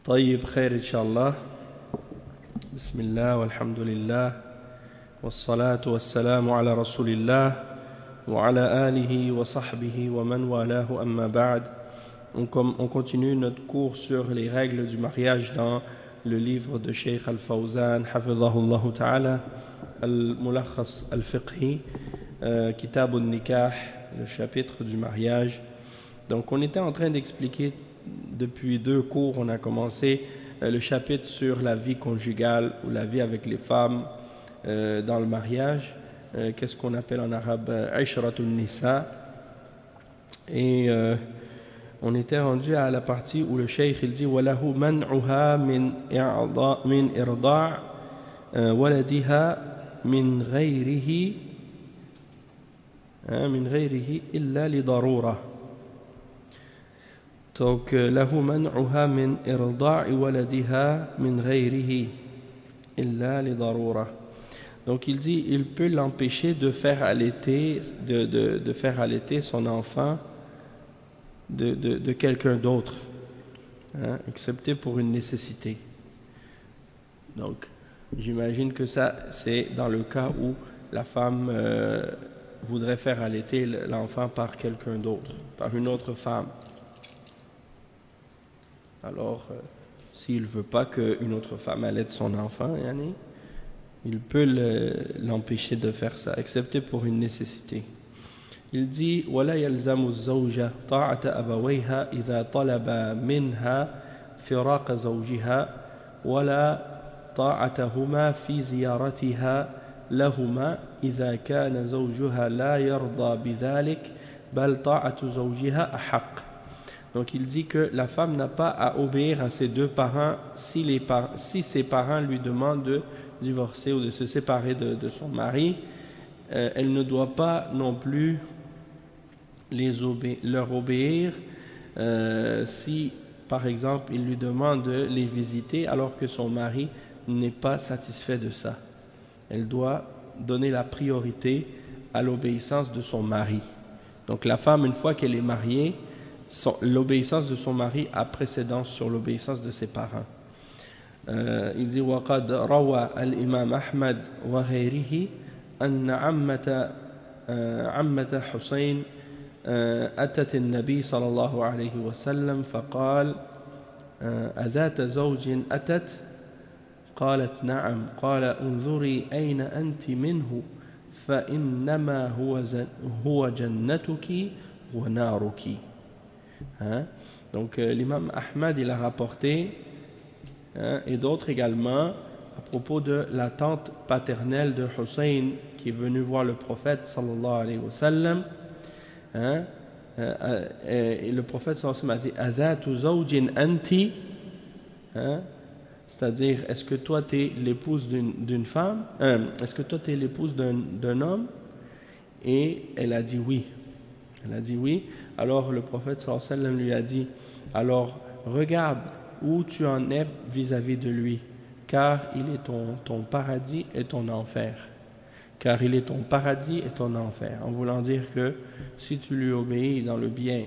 طيب خير إن شاء الله. بسم الله والحمد لله والصلاة والسلام على رسول الله وعلى آله وصحبه ومن والاه أما بعد. On continue notre cours sur les règles du mariage dans le livre de Cheikh Al-Fawzan Hafidhahullah Ta'ala Al-Mulakhas Al-Fiqhi Kitab Al-Nikah, le chapitre du mariage. Donc on était en train d'expliquer depuis 2 cours, on a commencé le chapitre sur la vie conjugale ou la vie avec les femmes dans le mariage, qu'est-ce qu'on appelle en arabe Ishratun Nisa, et on était rendu à la partie où le cheikh il dit walahu man'uha min irda' waladiha min ghayrihi illa li darura. Donc lahu man'uha min irda' waladiha min ghayrihi illa li darura. Donc il dit il peut l'empêcher de faire allaiter de faire allaiter son enfant de quelqu'un d'autre, excepté pour une nécessité. Donc j'imagine que ça c'est dans le cas où la femme voudrait faire allaiter l'enfant par quelqu'un d'autre, par une autre femme. Alors s'il ne veut pas qu'une autre femme allaite son enfant, il peut l'empêcher de faire ça, excepté pour une nécessité. Il dit ولا يلزم الزوجة طاعة أبويها إذا طلب منها فراق زوجها ولا طاعتهما في زيارتها لهما إذا كان زوجها لا يرضى بذلك بل طاعة زوجها أحق. Donc il dit que la femme n'a pas à obéir à ses 2 parents si ses parents lui demandent de divorcer ou de se séparer de son mari. Elle ne doit pas non plus leur obéir si par exemple il lui demande de les visiter alors que son mari n'est pas satisfait de ça. Elle doit donner la priorité à l'obéissance de son mari. Donc la femme, une fois qu'elle est mariée, l'obéissance de son mari a précédence sur l'obéissance de ses parents. Il dit وقد روى الإمام أحمد وغيره أن عمة حسين أتت النبي صلى الله عليه وسلم فقال أذات زوج أتت؟ قالت نعم. قال انظري أين أنت منه فإنما هو جنتك ونارك. Donc l'imam Ahmad il a rapporté et d'autres également à propos de la tante paternelle de Hussein qui est venue voir le prophète sallallahu alayhi wa sallam, et le prophète sallallahu alayhi wa sallam a dit azatu zawjin anti, c'est-à-dire est-ce que toi tu es l'épouse d'une femme, est-ce que toi tu es l'épouse d'un homme? Et elle a dit oui. Alors le prophète sallallahu alayhi wa sallam lui a dit alors regarde où tu en es vis-à-vis de lui, car il est ton paradis et ton enfer. Car il est ton paradis et ton enfer. En voulant dire que si tu lui obéis dans le bien,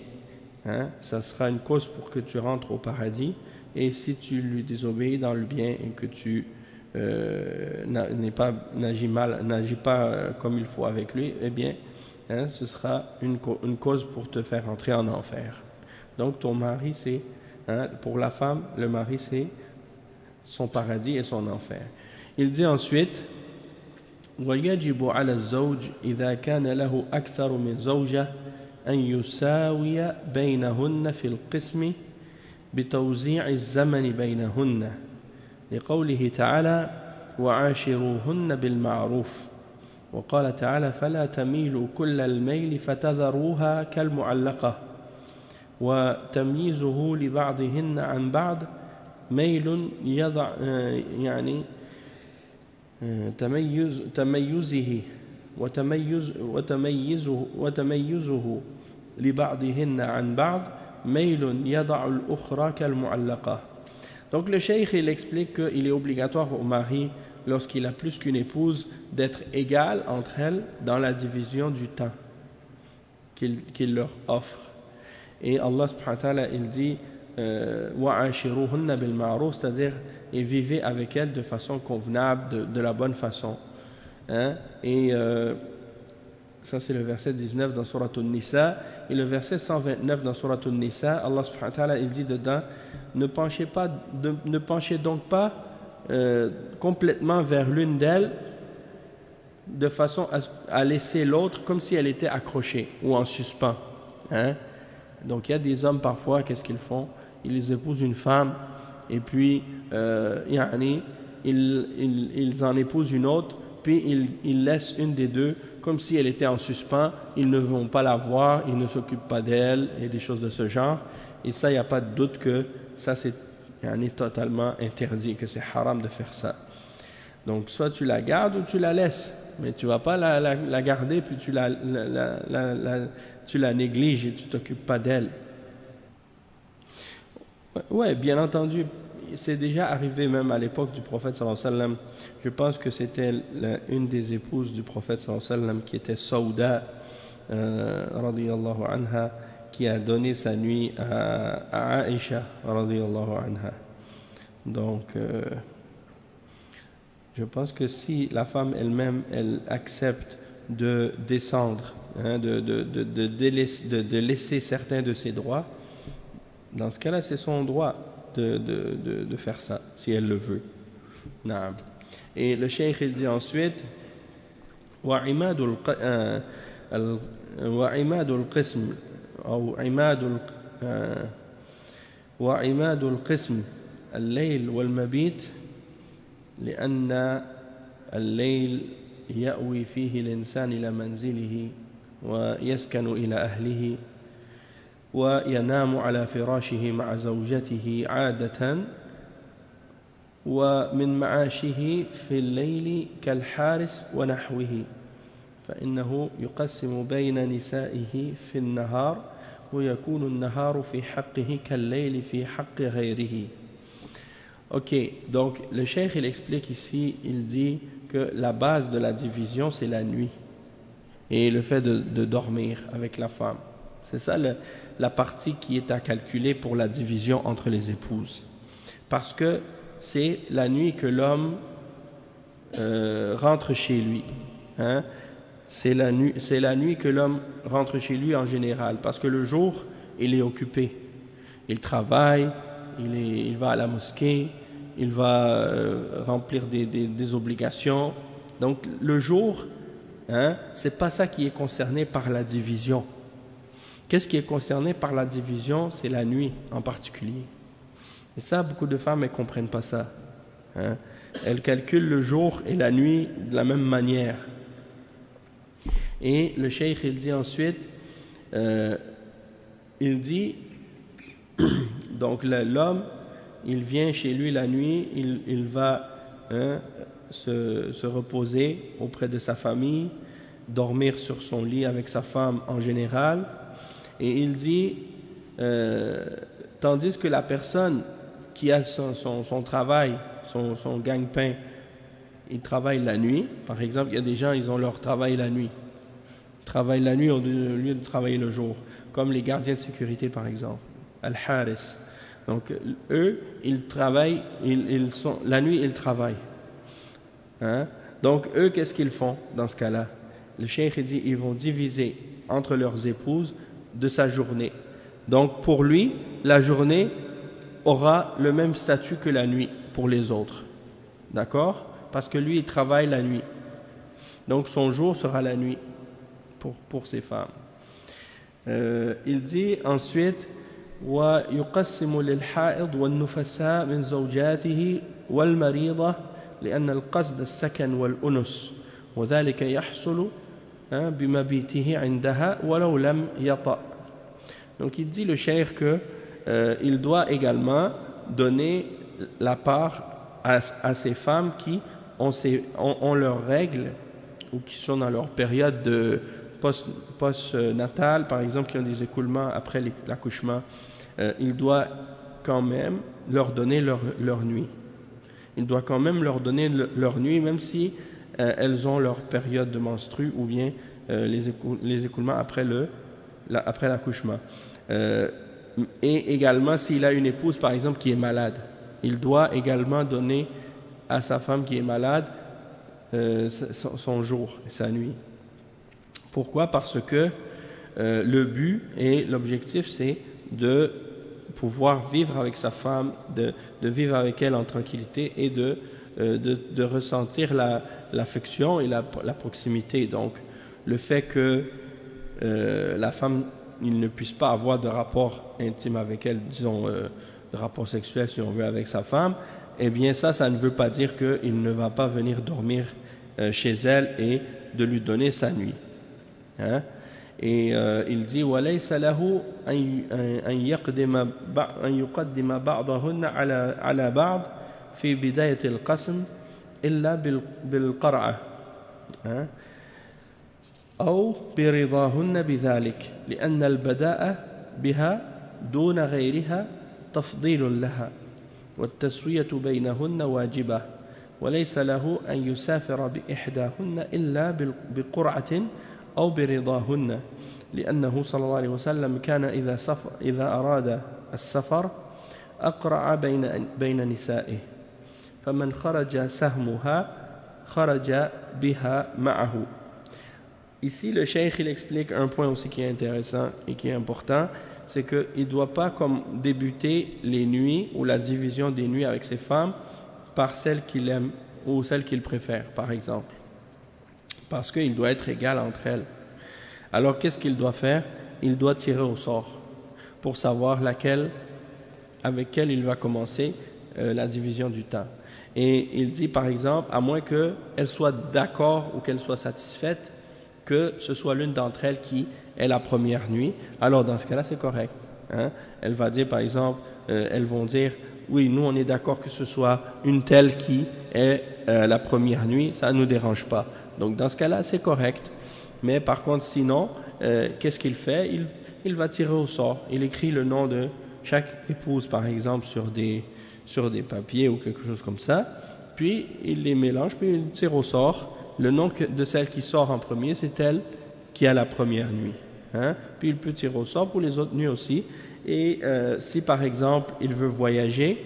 ça sera une cause pour que tu rentres au paradis. Et si tu lui désobéis dans le bien et que tu n'agis pas comme il faut avec lui, eh bien, ce sera une cause pour te faire entrer en enfer. Donc ton mari c'est, pour la femme, le mari c'est son paradis et son enfer. Il dit ensuite ويجب على الزوج إذا كان له أكثر من زوجة أن يساوي بينهن في القسم بتوزيع الزمن بينهن لقوله تعالى وعاشروهن بالمعروف وقال تعالى فلا تميلوا كل الميل فتذروها كالمعلقة وتمييزه لبعضهن عن بعض ميل يضع تميزه وتميزه لبعضهن عن بعض ميل يضع الأخرى كالمعلقة. Donc le cheikh il explique qu'il est obligatoire au mari lorsqu'il a plus qu'une épouse d'être égal entre elles dans la division du temps qu'il leur offre. Et Allah subhanahu wa ta'ala il dit وَعَاشِرُوهُنَّ بِالْمَعْرُوفِ, c'est-à-dire et vivez avec elles de façon convenable, de la bonne façon. Hein? Et ça c'est le verset 19 dans Surat An-Nisa. Et le verset 129 dans Surat An-Nisa, Allah subhanahu wa ta'ala, il dit dedans, ne penchez donc pas complètement vers l'une d'elles de façon à laisser l'autre comme si elle était accrochée ou en suspens. Hein? Donc il y a des hommes parfois, qu'est-ce qu'ils font? Ils épousent une femme et puis ils en épousent une autre, puis ils laissent une des deux comme si elle était en suspens, ils ne vont pas la voir, ils ne s'occupent pas d'elle et des choses de ce genre. Et ça, il n'y a pas de doute que ça c'est totalement interdit, que c'est haram de faire ça. Donc soit tu la gardes ou tu la laisses, mais tu ne vas pas la garder puis tu la négliges et tu ne t'occupes pas d'elle. Ouais, bien entendu, c'est déjà arrivé même à l'époque du prophète sallallahu alayhi wa sallam. Je pense que c'était une des épouses du prophète sallallahu alayhi wa sallam qui était Saouda radiyallahu anha, qui a donné sa nuit à Aïcha radiyallahu anha. Donc je pense que si la femme elle-même elle accepte de descendre, de laisser certains de ses droits, dans ce cas-là c'est son droit de faire ça si elle le veut. Naam. Et le cheikh il dit ensuite وعماد القسم أو وعماد القسم الليل والمبيت لأن الليل يأوي فيه الإنسان إلى منزله ويسكن إلى أهله وينام على فراشه مع زوجته عادة ومن معاشه في الليل كالحارس ونحوه فإنه يقسم بين نسائه في النهار ويكون النهار في حقه كالليل في حق غيره. Ok, donc le cheikh il explique ici, il dit que la base de la division c'est la nuit et le fait de dormir avec la femme. C'est ça la partie qui est à calculer pour la division entre les épouses. Parce que c'est la nuit que l'homme rentre chez lui. Hein? C'est la nuit que l'homme rentre chez lui en général. Parce que le jour, il est occupé. Il travaille, il va à la mosquée, il va remplir des obligations. Donc le jour, c'est pas ça qui est concerné par la division. Qu'est-ce qui est concerné par la division? C'est la nuit en particulier. Et ça, beaucoup de femmes ne comprennent pas ça. Elles calculent le jour et la nuit de la même manière. Et le cheikh, il dit ensuite, il dit, donc l'homme, il vient chez lui la nuit, il va se reposer auprès de sa famille, dormir sur son lit avec sa femme en général. Et il dit, tandis que la personne qui a son travail, son gagne-pain, il travaille la nuit. Par exemple, il y a des gens, ils ont leur travail la nuit. Ils travaillent la nuit au lieu de travailler le jour. Comme les gardiens de sécurité, par exemple. Al-Haris. Donc, eux, ils travaillent, la nuit, ils travaillent. Donc, eux, qu'est-ce qu'ils font dans ce cas-là? Le cheikh dit, ils vont diviser entre leurs épouses de sa journée. Donc, pour lui, la journée aura le même statut que la nuit pour les autres. D'accord? Parce que lui, il travaille la nuit. Donc, son jour sera la nuit pour ces femmes. Il dit ensuite ويقسم للحائض والنفساء من زوجاته والمريضة لأن القصد السكن والأنس وذلك يحصل بمبيته عندها ولو لم يطأ. Donc il dit le cheikh que il doit également donner la part à ces femmes qui ont leurs règles ou qui sont dans leur période de post-natal, par exemple, qui ont des écoulements après l'accouchement. Il doit quand même leur donner leur nuit. Il doit quand même leur donner leur nuit, même si elles ont leur période de menstru ou bien les écoulements après l'accouchement. et également s'il a une épouse par exemple qui est malade, il doit également donner à sa femme qui est malade son jour et sa nuit. Pourquoi? Parce que le but et l'objectif c'est de pouvoir vivre avec sa femme, de vivre avec elle en tranquillité et de ressentir l'affection et la proximité. Donc le fait que la femme il ne puisse pas avoir de rapport intime avec elle, disons de rapport sexuel si on veut avec sa femme, eh bien ça ne veut pas dire qu'il ne va pas venir dormir chez elle et de lui donner sa nuit. Hein? Et il dit وَلَيْسَ لَهُ أن يقدم بعضهن على بعض في بداية القسم إلا بالقرعة أو برضاهن بذلك لأن البداء بها دون غيرها تفضيل لها والتسوية بينهن واجبة وليس له أن يسافر بإحداهن إلا بقرعة أو برضاهن لأنه صلى الله عليه وسلم كان إذا أراد السفر أقرع بين نسائه فمن خرج سهمها خرج بها معه. Ici, le cheikh il explique un point aussi qui est intéressant et qui est important, c'est qu'il ne doit pas comme débuter les nuits ou la division des nuits avec ses femmes par celle qu'il aime ou celle qu'il préfère, par exemple. Parce qu'il doit être égal entre elles. Alors, qu'est-ce qu'il doit faire? Il doit tirer au sort pour savoir avec quelle il va commencer la division du temps. Et il dit, par exemple, à moins qu'elle soit d'accord ou qu'elle soit satisfaite, que ce soit l'une d'entre elles qui est la première nuit, alors dans ce cas-là, c'est correct. Hein? Elle va dire, par exemple, elles vont dire, oui, nous on est d'accord que ce soit une telle qui est la première nuit, ça ne nous dérange pas. Donc dans ce cas-là, c'est correct. Mais par contre, sinon, qu'est-ce qu'il fait? Il va tirer au sort. Il écrit le nom de chaque épouse, par exemple, sur des papiers ou quelque chose comme ça. Puis il les mélange, puis il tire au sort. Le nom de celle qui sort en premier, c'est elle qui a la première nuit. Hein? Puis il peut tirer au sort pour les autres nuits aussi. Et si par exemple il veut voyager,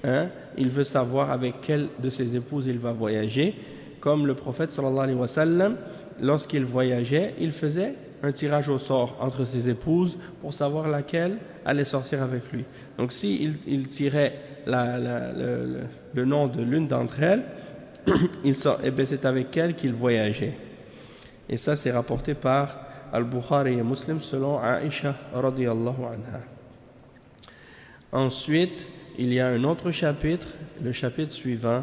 hein, il veut savoir avec quelle de ses épouses il va voyager, comme le prophète sallallahu alayhi wa sallam, lorsqu'il voyageait, il faisait un tirage au sort entre ses épouses pour savoir laquelle allait sortir avec lui. Donc si il tirait le nom de l'une d'entre elles, et bien c'est avec elle qu'il voyageait. Et ça c'est rapporté par Al-Bukhari et Muslim selon Aïcha radiyallahu anha. Ensuite, il y a un autre chapitre, le chapitre suivant,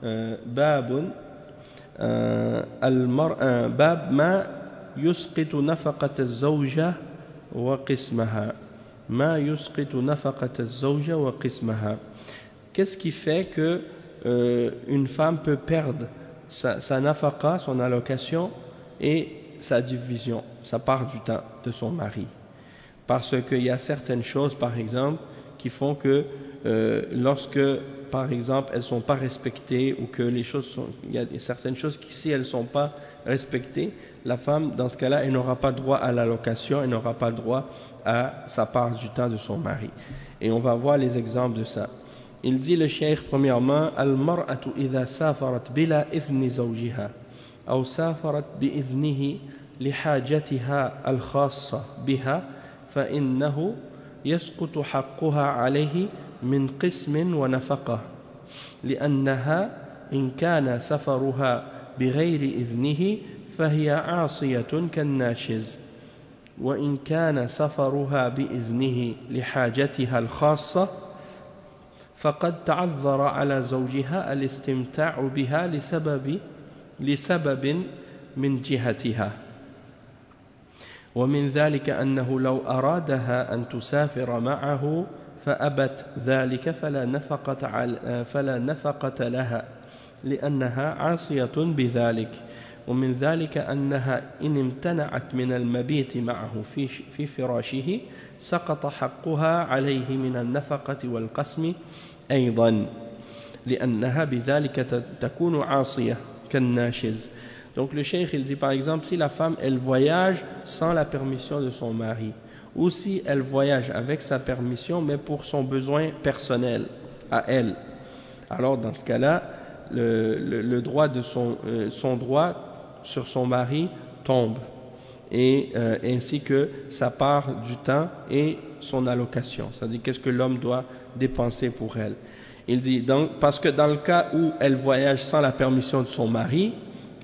Babun Bab ma yusqitu nafaqat az-zawja wa qismaha. Ma yusqitu nafaqat az-zawja wa qismaha. Qu'est-ce qui fait que une femme peut perdre sa nafaqa, son allocation et sa division, sa part du temps de son mari? Parce qu'il y a certaines choses, par exemple, qui font que lorsque, par exemple, elles ne sont pas respectées ou que il y a certaines choses qui, si elles ne sont pas respectées, la femme, dans ce cas-là, elle n'aura pas droit à l'allocation, elle n'aura pas droit à sa part du temps de son mari. Et on va voir les exemples de ça. Il dit le cheikh premièrement, al-mar'atu idha safarat bila idhni zawjiha aw safarat bi idhnihi li hajatiha al-khassa biha fa innahu yasqutu haqquha alayhi min qismin wa nafaqah li'annaha in kana safaruha bighayri idhnihi fahiya 'asiyatun kan-nashiz wa in kana safaruha bi idhnihi li hajatiha al-khassa فقد تعذر على زوجها الاستمتاع بها لسبب من جهتها ومن ذلك أنه لو أرادها أن تسافر معه فأبت ذلك فلا نفقة لها لأنها عاصية بذلك ومن ذلك أنها إن امتنعت من المبيت معه في فراشه سقط حقها عليه من النفقة والقسم أيضا لأنها بذلك تكون عاصية كالناشز. Donc le cheikh il dit par exemple si la femme elle voyage sans la permission de son mari ou si elle voyage avec sa permission, mais pour son besoin personnel, à elle. Alors, dans ce cas-là, le droit de son droit sur son mari tombe, et ainsi que sa part du temps et son allocation, c'est-à-dire qu'est-ce que l'homme doit dépenser pour elle. Il dit donc, parce que dans le cas où elle voyage sans la permission de son mari,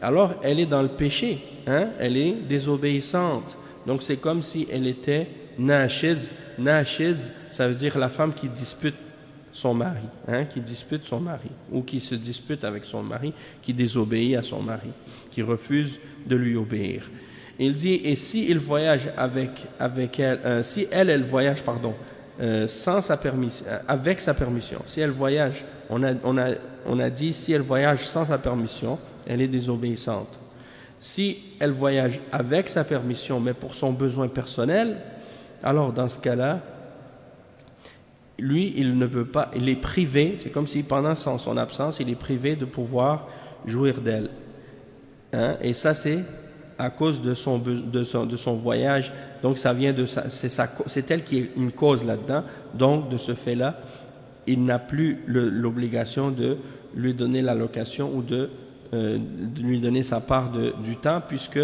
alors elle est dans le péché, hein? Elle est désobéissante. Donc c'est comme si elle était nashiz. Nashiz, ça veut dire la femme qui dispute son mari, hein? Qui dispute son mari, ou qui se dispute avec son mari, qui désobéit à son mari, qui refuse de lui obéir. Il dit, et si il voyage avec elle, si elle voyage, sans sa permission, avec sa permission. Si elle voyage, on a dit, si elle voyage sans sa permission, elle est désobéissante. Si elle voyage avec sa permission, mais pour son besoin personnel, alors dans ce cas-là, lui, il ne peut pas, il est privé, c'est comme si pendant son absence, il est privé de pouvoir jouir d'elle. Hein? Et ça, c'est à cause de son voyage, donc ça vient de c'est elle qui est une cause là-dedans, donc de ce fait-là, il n'a plus l'obligation de lui donner l'allocation ou de lui donner sa part du temps, puisque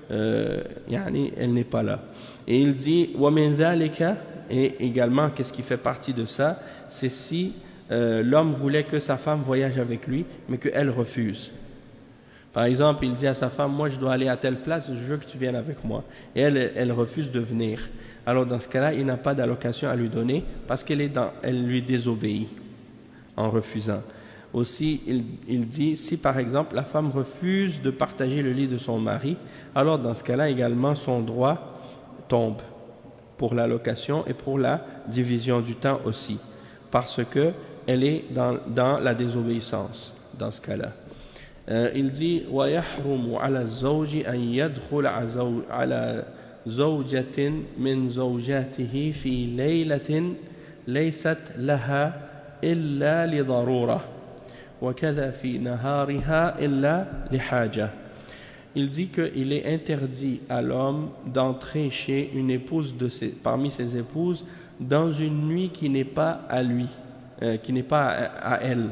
elle n'est pas là. Et il dit وَمِنْ ذَلِكَ, et également qu'est-ce qui fait partie de ça, c'est si l'homme voulait que sa femme voyage avec lui, mais qu'elle refuse. Par exemple, il dit à sa femme, moi je dois aller à telle place, je veux que tu viennes avec moi. Et elle refuse de venir. Alors dans ce cas-là, il n'a pas d'allocation à lui donner parce elle lui désobéit en refusant. Aussi, il dit, si par exemple la femme refuse de partager le lit de son mari, alors dans ce cas-là également son droit tombe pour l'allocation et pour la division du temps aussi, parce que elle est dans la désobéissance dans ce cas-là. Il dit ويحرم على الزوج أن يدخل على زوجة من زوجاته في ليلة ليست لها إلا لضرورة وكذا في نهارها إلا لحاجة. Il dit qu'il est interdit à l'homme d'entrer chez une épouse parmi ses épouses dans une nuit qui n'est pas à lui, qui n'est pas à elle.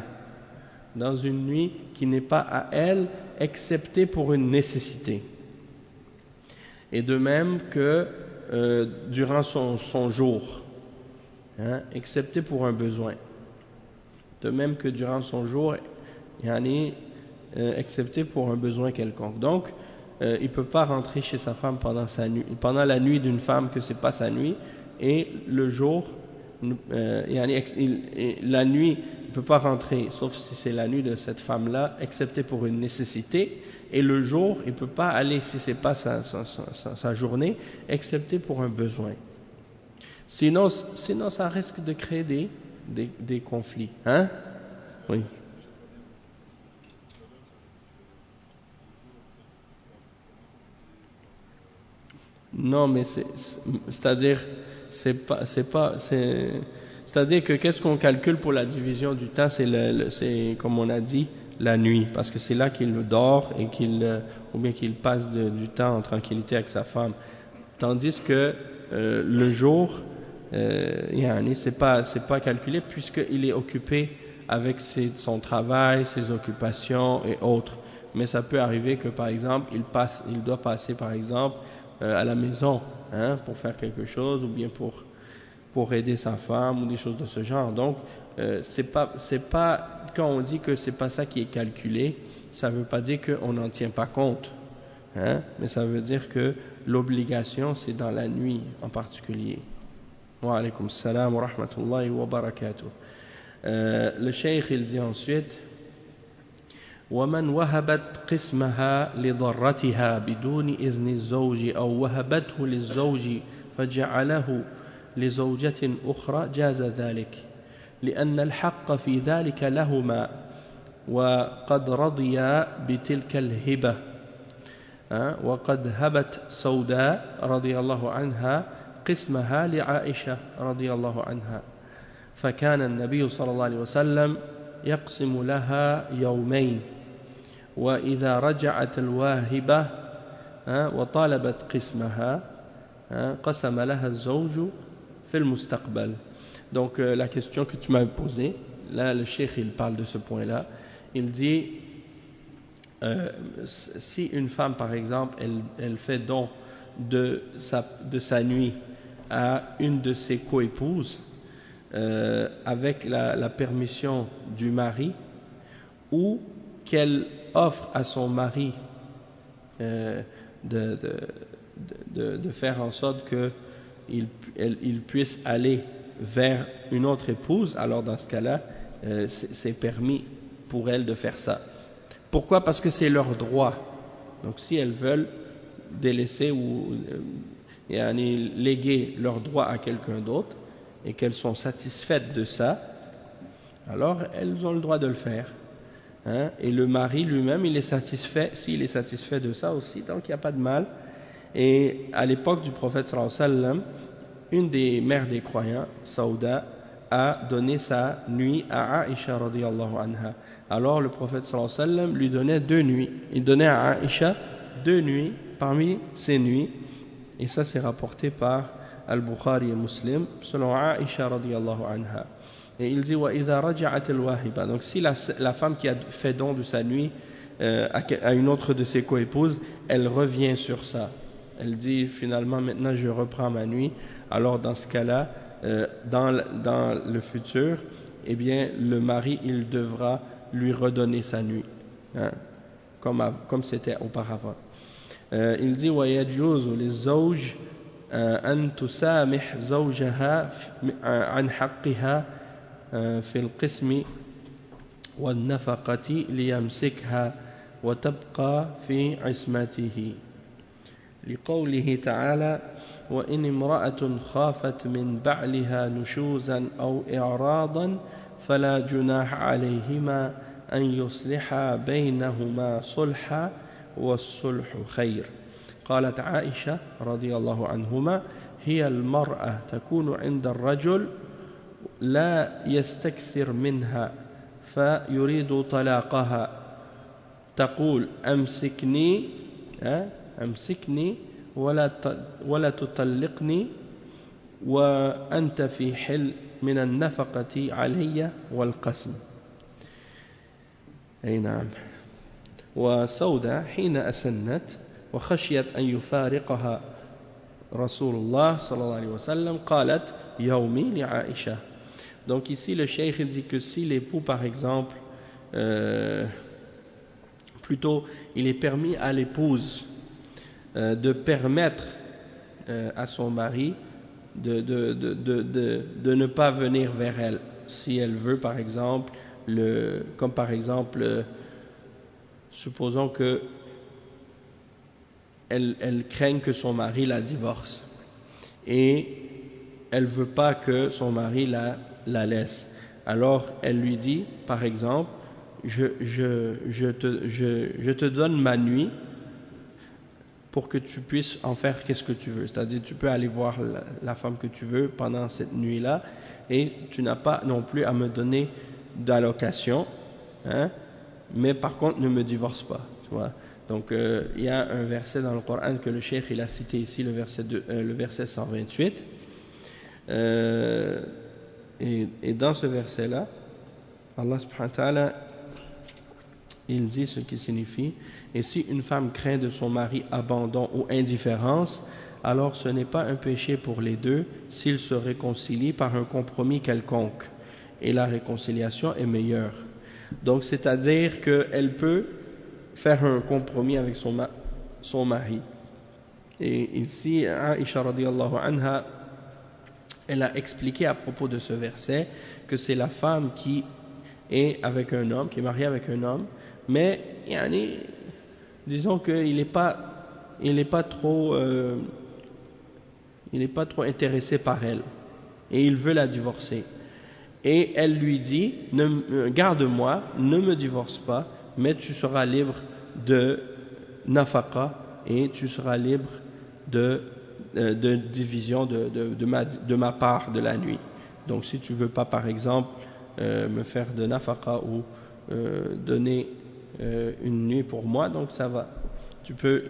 Dans une nuit qui n'est pas à elle, excepté pour une nécessité. Et de même que durant son jour, hein, excepté pour un besoin. De même que durant son jour, excepté pour un besoin quelconque. Donc, il ne peut pas rentrer chez sa femme pendant la nuit d'une femme que ce n'est pas sa nuit, et le jour, la nuit, il ne peut pas rentrer, sauf si c'est la nuit de cette femme-là, excepté pour une nécessité, et le jour, il ne peut pas aller, si ce n'est pas sa journée, excepté pour un besoin. Sinon, ça risque de créer des conflits. Hein? Oui. Non, mais c'est-à-dire que qu'est-ce qu'on calcule pour la division du temps, c'est comme on a dit, la nuit, parce que c'est là qu'il dort et ou bien qu'il passe du temps en tranquillité avec sa femme. Tandis que le jour, c'est pas calculé puisqu'il est occupé avec son travail, ses occupations et autres. Mais ça peut arriver que par exemple, il doit passer par exemple à la maison, hein, pour faire quelque chose ou bien pour aider sa femme ou des choses de ce genre. Donc c'est pas quand on dit que c'est pas ça qui est calculé, ça veut pas dire qu'on n'en tient pas compte, hein, mais ça veut dire que l'obligation c'est dans la nuit en particulier. Wa alaykum salam wa rahmatullahi wa barakatuh. Le cheikh il dit ensuite ومن وهبت قسمها لضرتها بدون إذن الزوج أو وهبته للزوج فجعله لزوجة أخرى جاز ذلك لأن الحق في ذلك لهما وقد رضيا بتلك الهبة وقد هبت سوداء رضي الله عنها قسمها لعائشة رضي الله عنها فكان النبي صلى الله عليه وسلم يقسم لها يومين وإذا رجعت الواهبة وطالبت قسمها قسم لها الزوج في المستقبل. Donc la question que tu m'avais posée, là le cheikh il parle de ce point-là. Il dit si une femme par exemple elle fait don de sa nuit à une de ses coépouses avec la permission du mari, ou qu'elle offre à son mari de faire en sorte qu'il puisse aller vers une autre épouse, alors dans ce cas-là, c'est permis pour elle de faire ça. Pourquoi? Parce que c'est leur droit. Donc si elles veulent délaisser ou léguer leur droit à quelqu'un d'autre et qu'elles sont satisfaites de ça, alors elles ont le droit de le faire. Et le mari lui-même, il est satisfait, s'il est satisfait de ça aussi, donc il n'y a pas de mal. Et à l'époque du prophète sallallahu alayhi wa sallam, une des mères des croyants, Saouda, a donné sa nuit à Aïcha radiyallahu anha. Alors le prophète sallallahu alayhi wa sallam lui donnait 2 nuits. Il donnait à Aïcha 2 nuits parmi ces nuits. Et ça c'est rapporté par Al-Bukhari et Muslim, selon Aïcha radiyallahu anha. Et il dit وَإِذَا رَجَعَتِ الْوَاهِبَةِ. Donc si la femme qui a fait don de sa nuit à une autre de ses coépouses, elle revient sur ça. Elle dit finalement maintenant je reprends ma nuit. Alors dans ce cas-là, dans le futur, eh bien le mari il devra lui redonner sa nuit, comme c'était auparavant. Il dit وَيَجُوزُ لِلزَّوْجِ أن تسامح زوجها عن حقها في القسم والنفقة ليمسكها وتبقى في عصمته لقوله تعالى وإن امرأة خافت من بعلها نشوزا أو إعراضا فلا جناح عليهما أن يصلحا بينهما صلحا والصلح خير. قالت عائشة رضي الله عنهما هي المرأة تكون عند الرجل لا يستكثر منها فيريد طلاقها تقول أمسكني ولا تطلقني وأنت في حل من النفقة علي والقسم. أي نعم. وسودة حين أسنت وخشيت أن يفارقها رسول الله صلى الله عليه وسلم قالت يومي لعائشة. Donc ici le cheikh dit que si l'époux par exemple plutôt il est permis à l'épouse de permettre à son mari de ne pas venir vers elle si elle veut par exemple comme par exemple supposons que elle craigne que son mari la divorce et elle veut pas que son mari la laisse. Alors elle lui dit par exemple je te donne ma nuit pour que tu puisses en faire qu'est-ce que tu veux, c'est-à-dire tu peux aller voir la femme que tu veux pendant cette nuit-là et tu n'as pas non plus à me donner d'allocation, mais par contre ne me divorce pas, tu vois. Donc il y a un verset dans le Coran que le cheikh il a cité ici, le verset 128, et dans ce verset-là Allah subhanahu wa ta'ala il dit ce qui signifie et si une femme craint de son mari abandon ou indifférence, alors ce n'est pas un péché pour les deux s'ils se réconcilient par un compromis quelconque et la réconciliation est meilleure. Donc c'est-à-dire qu'elle peut faire un compromis avec son mari. Et ici Aïcha radiyallahu anha elle a expliqué à propos de ce verset que c'est la femme qui est avec un homme, qui est mariée avec un homme, mais disons qu'il n'est pas trop intéressé par elle et il veut la divorcer. Et elle lui dit garde-moi, ne me divorce pas, mais tu seras libre de nafaqa et tu seras libre de division de ma part de la nuit. Donc si tu veux pas par exemple me faire de nafaqa ou donner une nuit pour moi, donc ça va, tu peux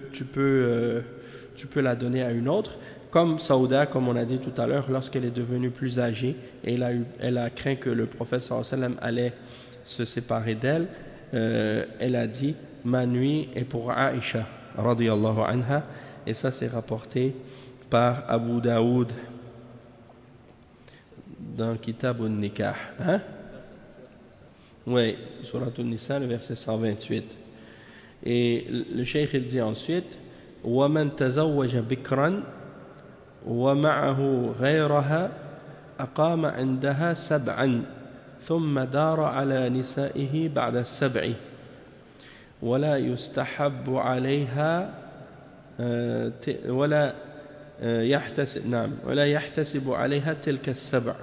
la donner à une autre. comme Saouda, comme on a dit tout à l'heure, lorsqu'elle est devenue plus âgée et elle a craint que le prophète sallallahu alayhi wa sallam allait se séparer d'elle, elle a dit « Ma nuit est pour Aïcha, radiyallahu anha », et ça c'est rapporté par Abu Daoud dans Kitab al-Nikah. Hein? Oui, Surat al-Nisa, le verset 128. Et le cheikh il dit ensuite وَمَنْ تَزَوَّجَ بِكْرًا وَمَعَهُ غَيْرَهَا أَقَامَ عِنْدَهَا سَبْعًا ثُمَّ دَارَ عَلَى نِسَائِهِ بَعْدَ السَّبْعِ ولا يستحب عليها ولا يحتسب عليها تلك السبع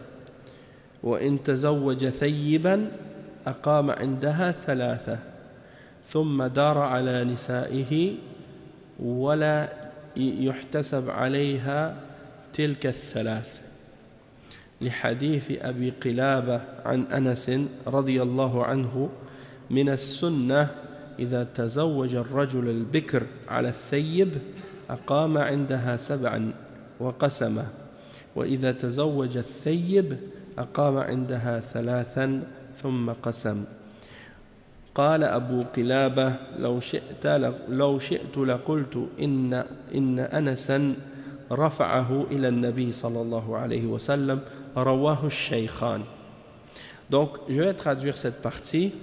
وإن تزوج ثيبا أقام عندها ثلاثة ثم دار على نسائه ولا يحتسب عليها تلك الثلاث لحديث أبي قلابة عن أنس رضي الله عنه من السنة إذا تزوج الرجل البكر على الثيب أقام عندها سبعا وقسمه وإذا تزوج الثيب أقام عندها ثلاثا ثم قسم قال أبو قلابة لو شئت لقلت إن أنسا رفعه إلى النبي صلى الله عليه وسلم رواه الشيخان. Donc je vais traduire cette partie.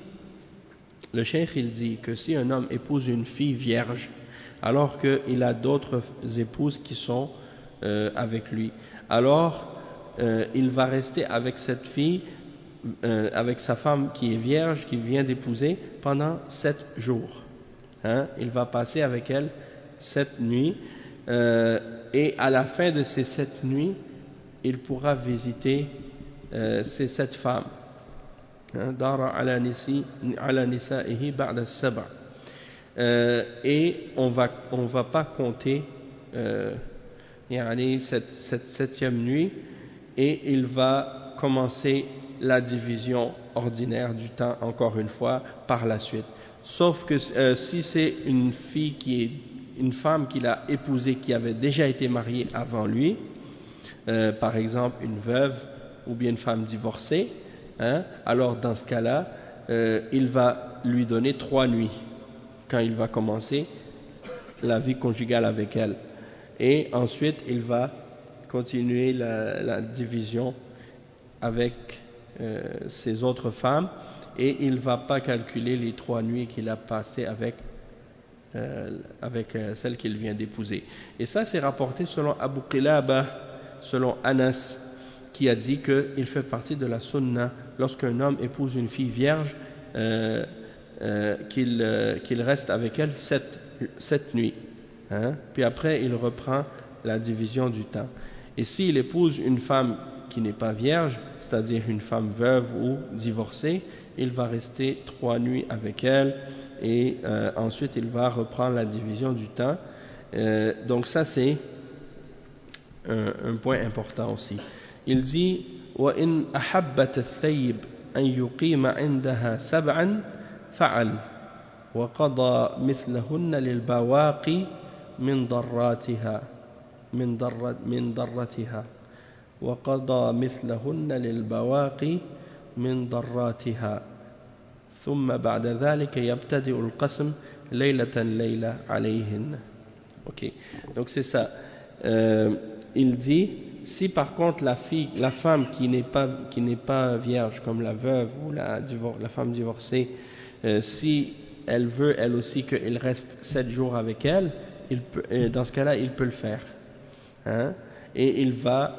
Le cheikh il dit que si un homme épouse une fille vierge alors qu'il a d'autres épouses qui sont avec lui, alors il va rester avec cette fille, avec sa femme qui est vierge, qui vient d'épouser, pendant 7 jours. Hein? Il va passer avec elle 7 nuits, et à la fin de ces 7 nuits, il pourra visiter ces 7 femmes. Dara ala nisa'ihi ba'da as-sab'a. Et on va pas compter cette 7e nuit, et il va commencer la division ordinaire du temps encore une fois par la suite. Sauf que si c'est une femme qu'il a épousée qui avait déjà été mariée avant lui, par exemple une veuve ou bien une femme divorcée, hein, alors dans ce cas-là, il va lui donner 3 nuits quand il va commencer la vie conjugale avec elle. Et ensuite, il va continuer la division avec ses autres femmes, et il ne va pas calculer les 3 nuits qu'il a passées avec celle qu'il vient d'épouser. Et ça, c'est rapporté selon Abu Qilaba, selon Anas, qui a dit qu'il fait partie de la sunna lorsqu'un homme épouse une fille vierge, qu'il reste avec elle 7 nuits. Hein? Puis après, il reprend la division du temps. Et s'il épouse une femme qui n'est pas vierge, c'est-à-dire une femme veuve ou divorcée, il va rester 3 nuits avec elle, et ensuite il va reprendre la division du temps. Donc ça, c'est un point important aussi. Il dit وَإِنْ أَحَبَّتِ الثَّيِّبْ أَنْ يُقِيمَ عِنْدَهَا سَبْعًا فَعَلْ وَقَضَى مِثْلَهُنَّ لِلْبَوَاقِ من ضرتها وقضى مثلهن للبواقي من ضراتها ثم بعد ذلك يبتدئ القسم ليلة عليهن. Ok, donc c'est ça. Il dit, si par contre la femme qui n'est pas vierge, comme la veuve ou la femme divorcée, si elle veut elle aussi qu'il reste 7 jours avec elle, dans ce cas-là, il peut le faire. Hein? Et il va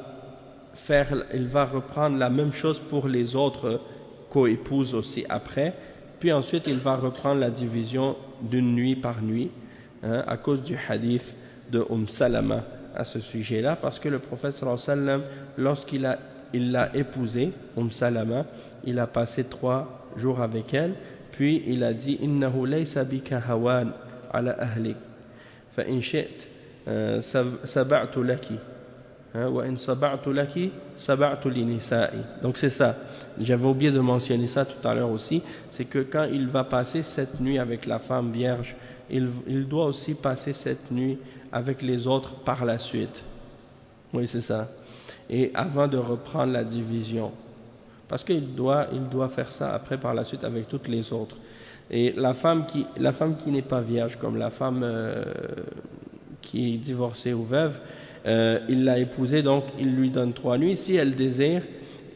reprendre la même chose pour les autres co-épouses aussi après. Puis ensuite, il va reprendre la division d'une nuit par nuit, hein, à cause du hadith de Salama à ce sujet-là, parce que le prophète sallallahu alayhi wa sallam, lorsqu'il l'a épousée, Salama, il a passé 3 jours avec elle, puis il a dit « Innahu laysa bika hawan ala ahlik. فإن شئت سبعت لك وإن سبعت لك سبعت لنسائي. Donc c'est ça. J'avais oublié de mentionner ça tout à l'heure aussi. C'est que quand il va passer 7 nuits avec la femme vierge, il doit aussi passer 7 nuits avec les autres par la suite. Oui, c'est ça. Et avant de reprendre la division. Parce qu'il doit faire ça après par la suite avec toutes les autres. Et la femme qui n'est pas vierge, comme la femme qui est divorcée ou veuve, il l'a épousée, donc il lui donne 3 nuits. Si elle désire,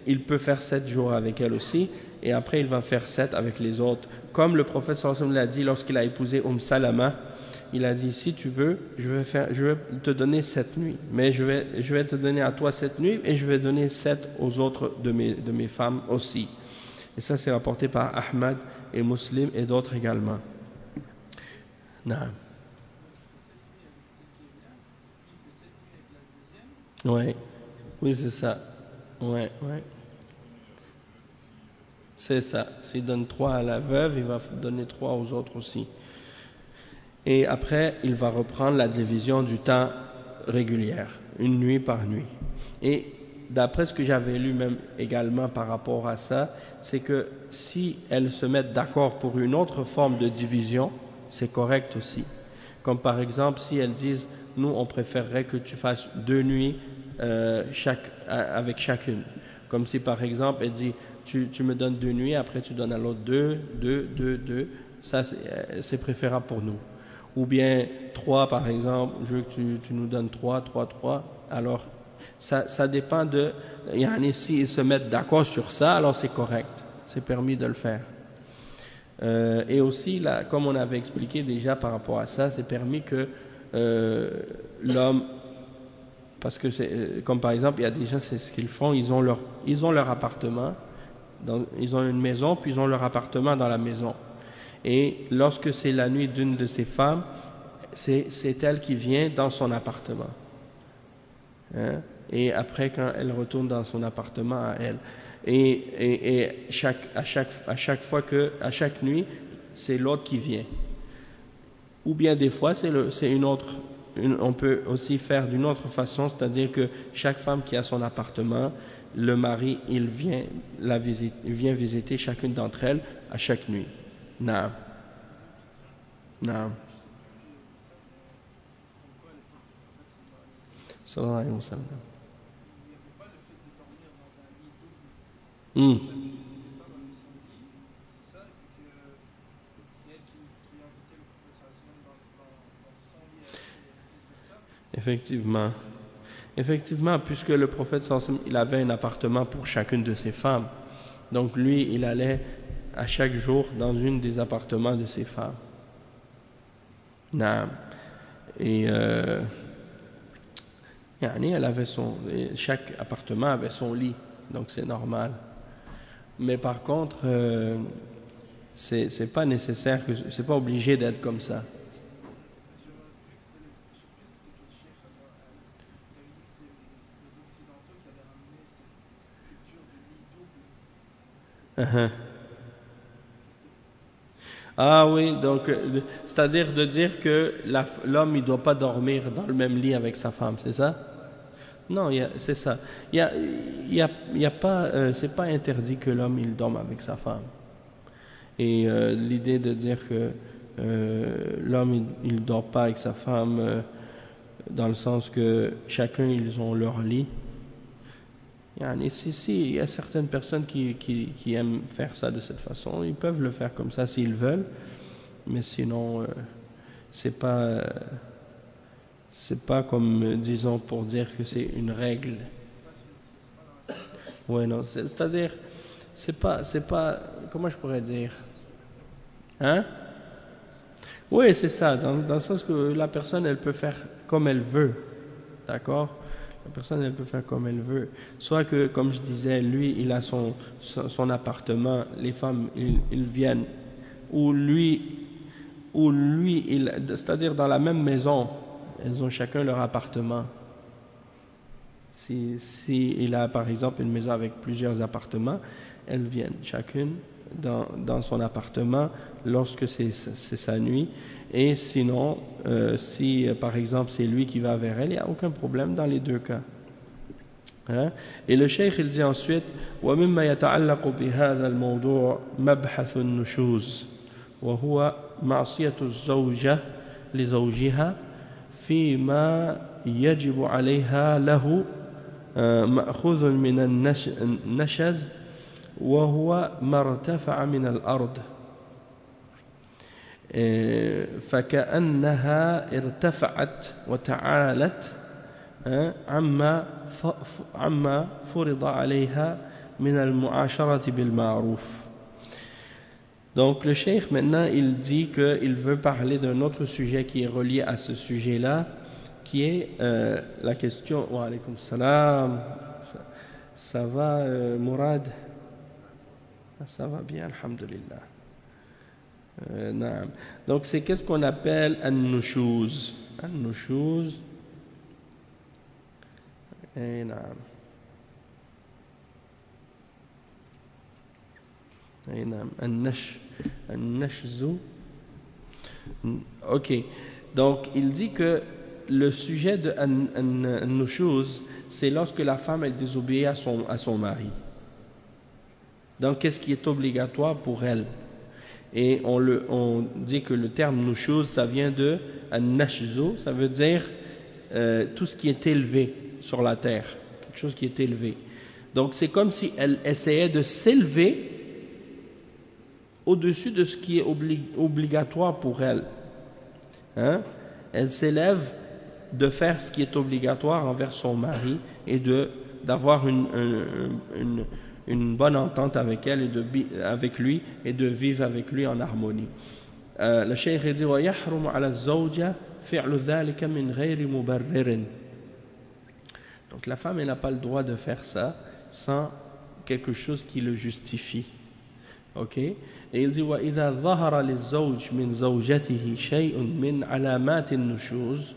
il peut faire 7 jours avec elle aussi, et après il va faire 7 avec les autres. Comme le prophète sallallahu alayhi wa sallam l'a dit lorsqu'il a épousé Salama, il a dit, si tu veux, je vais te donner 7 nuits, mais je vais te donner à toi 7 nuits, et je vais donner 7 aux autres de mes femmes aussi. Et ça, c'est rapporté par Ahmad et Muslim et d'autres également. Non. Ouais. Oui, c'est ça. Ouais, ouais. C'est ça. S'il donne 3 à la veuve, il va donner 3 aux autres aussi. Et après, il va reprendre la division du temps régulière, une nuit par nuit. Et d'après ce que j'avais lu même également par rapport à ça, c'est que si elles se mettent d'accord pour une autre forme de division, c'est correct aussi. Comme par exemple, si elles disent, nous on préférerait que tu fasses 2 nuits avec chacune. Comme si par exemple, elle dit, tu me donnes 2 nuits, après tu donnes à l'autre 2, 2, 2, 2. Ça, c'est préférable pour nous. Ou bien 3 par exemple, je veux que tu nous donnes 3, 3, 3. Alors, ça dépend de... S'ils se mettent d'accord sur ça, alors c'est correct. C'est permis de le faire. Et aussi, là, comme on avait expliqué déjà par rapport à ça, c'est permis que l'homme... Parce que, comme par exemple, il y a des gens, c'est ce qu'ils font, ils ont leur appartement, ils ont une maison, puis ils ont leur appartement dans la maison. Et lorsque c'est la nuit d'une de ces femmes, c'est elle qui vient dans son appartement. Hein? Et après, quand elle retourne dans son appartement à elle. Et à chaque nuit, c'est l'autre qui vient. Ou bien des fois, on peut aussi faire d'une autre façon, c'est-à-dire que chaque femme qui a son appartement, le mari, il vient visiter chacune d'entre elles à chaque nuit. Non. Non. Sallallahu alayhi wa sallam. Effectivement. Effectivement, puisque le prophète sallallahu alayhi wa sallam, il avait un appartement pour chacune de ses femmes. Donc lui, il allait à chaque jour dans une des appartements de ses femmes. Non. Et chaque appartement avait son lit, donc c'est normal. Mais par contre, c'est pas nécessaire, c'est pas obligé d'être comme ça. Ah oui, donc c'est-à-dire de dire que l'homme il doit pas dormir dans le même lit avec sa femme, c'est ça? Non, c'est ça. Il y a pas, c'est pas interdit que l'homme il dorme avec sa femme. Et l'idée de dire que l'homme il dort pas avec sa femme dans le sens que chacun ils ont leur lit. Il y a certaines personnes qui aiment faire ça de cette façon, ils peuvent le faire comme ça s'ils veulent, mais sinon c'est pas comme disons pour dire que c'est une règle. Ouais, non, c'est-à-dire c'est pas comment je pourrais dire, hein? Oui, c'est ça, dans le sens que la personne elle peut faire comme elle veut, d'accord? La personne, elle peut faire comme elle veut. Soit que, comme je disais, lui, il a son appartement, les femmes, ils viennent, ou lui c'est-à-dire dans la même maison, elles ont chacun leur appartement. Si il a, par exemple, une maison avec plusieurs appartements, elles viennent chacune dans son appartement lorsque c'est sa nuit. Et sinon, si par exemple c'est lui qui va vers elle, il n'y a aucun problème dans les deux cas. Hein? Et le cheikh il dit ensuite وَمِمَّا يَتَعَلَّقُ بِهَذَا الْمَوْضُوعِ مَبْحَثُ النُّشُوزِ وَهُوَ مَعْصِيَةُ الزَّوْجَةِ لِزَوْجِهَا فيما يجب عليها له مأخوذ من النشز وهو ما ارتفع من الأرض فكأنها ارتفعت وتعالت عما فرض عليها من المعاشرة بالمعروف. Donc le cheikh maintenant il dit qu'il veut parler d'un autre sujet qui est relié à ce sujet-là, qui est la question. Wa alaykoum salam. Ça va Mourad? Ça va bien, alhamdulillah. Donc c'est qu'est-ce qu'on appelle an-nushuz. An-nushuz. Et naam. Ok, donc il dit que le sujet de an-nushuz, c'est lorsque la femme elle désobéit à son mari. Donc qu'est-ce qui est obligatoire pour elle? Et on dit que le terme nushuz, ça vient de an-nashzu, ça veut dire tout ce qui est élevé sur la terre, quelque chose qui est élevé. Donc c'est comme si elle essayait de s'élever au-dessus de ce qui est obligatoire pour elle. Elle s'élève de faire ce qui est obligatoire envers son mari et d'avoir une bonne entente avec elle avec lui et de vivre avec lui en harmonie. Le cheikh dit وَيَحْرُمُ عَلَى الزَّوْجَةِ فِعْلُ ذَلِكَ مِنْ غَيْرِ مُبَرِّرٍ. Donc la femme elle n'a pas le droit de faire ça sans quelque chose qui le justifie. Ok? Et il dit وَإِذَا ظَهَرَ لِلزَّوْجِ مِنْ زَوْجَتِهِ شَيْءٌ مِنْ عَلَامَاتِ النُّشُوزِ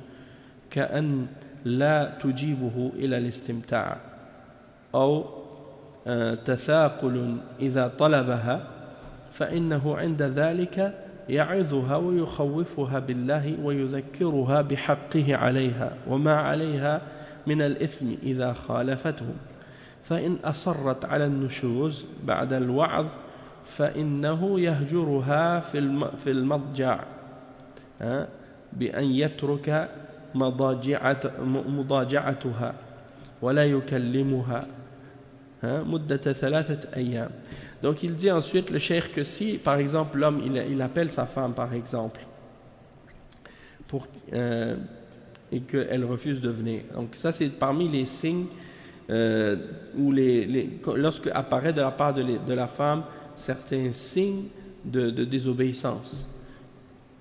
كأن لا تجيبه إلى الاستمتاع أو تثاقل إذا طلبها فإنه عند ذلك يعظها ويخوفها بالله ويذكرها بحقه عليها وما عليها من الإثم إذا خالفته فإن أصرت على النشوز بعد الوعظ فإنه يهجرها في المضجع بأن يترك مضاجعتها ولا يكلمها مدة 3 أيام. Donc il dit ensuite le cheikh que si par exemple l'homme il appelle sa femme par exemple et qu'elle refuse de venir, donc ça c'est parmi les signes où lorsque apparaît de la part de la femme certains signes de désobéissance.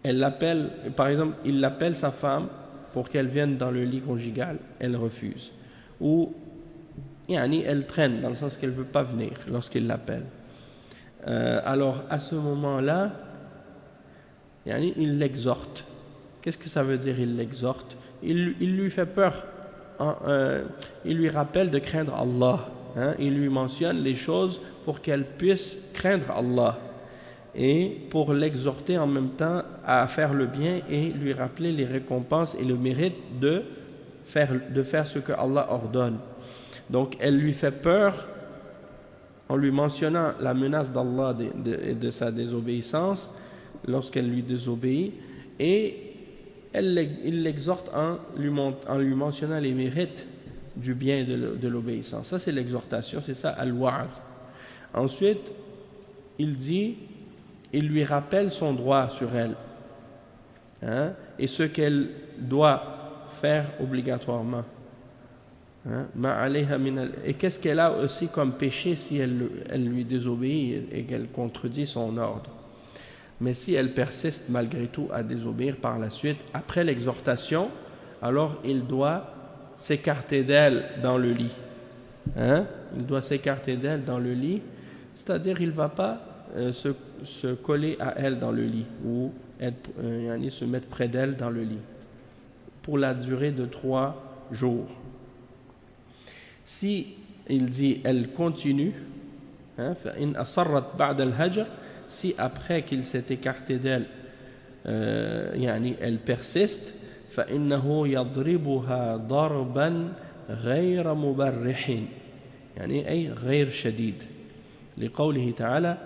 Elle l'appelle, par exemple il l'appelle sa femme pour qu'elle vienne dans le lit conjugal, elle refuse, ou elle traîne dans le sens qu'elle ne veut pas venir lorsqu'il l'appelle. Alors à ce moment-là il l'exhorte. Qu'est-ce que ça veut dire il l'exhorte? Il lui fait peur, il lui rappelle de craindre Allah, il lui mentionne les choses pour qu'elle puisse craindre Allah et pour l'exhorter en même temps à faire le bien et lui rappeler les récompenses et le mérite de faire ce que Allah ordonne. Donc elle lui fait peur en lui mentionnant la menace d'Allah de sa désobéissance lorsqu'elle lui désobéit, et il l'exhorte en lui mentionnant les mérites du bien de l'obéissance. Ça c'est l'exhortation, c'est ça al-wa'z. Ensuite il lui rappelle son droit sur elle, et ce qu'elle doit faire obligatoirement. Et qu'est-ce qu'elle a aussi comme péché si elle lui désobéit et qu'elle contredit son ordre. Mais si elle persiste malgré tout à désobéir par la suite, après l'exhortation, alors il doit s'écarter d'elle dans le lit. Il doit s'écarter d'elle dans le lit, c'est-à-dire il ne va pas se coller à elle dans le lit ou se mettre près d'elle dans le lit pour la durée de 3 jours. Si il dit elle continue, si après qu'il s'est écarté d'elle elle persiste, فإنه يضربها ضربا غير مبرح أي غير شديد لقوله تعالى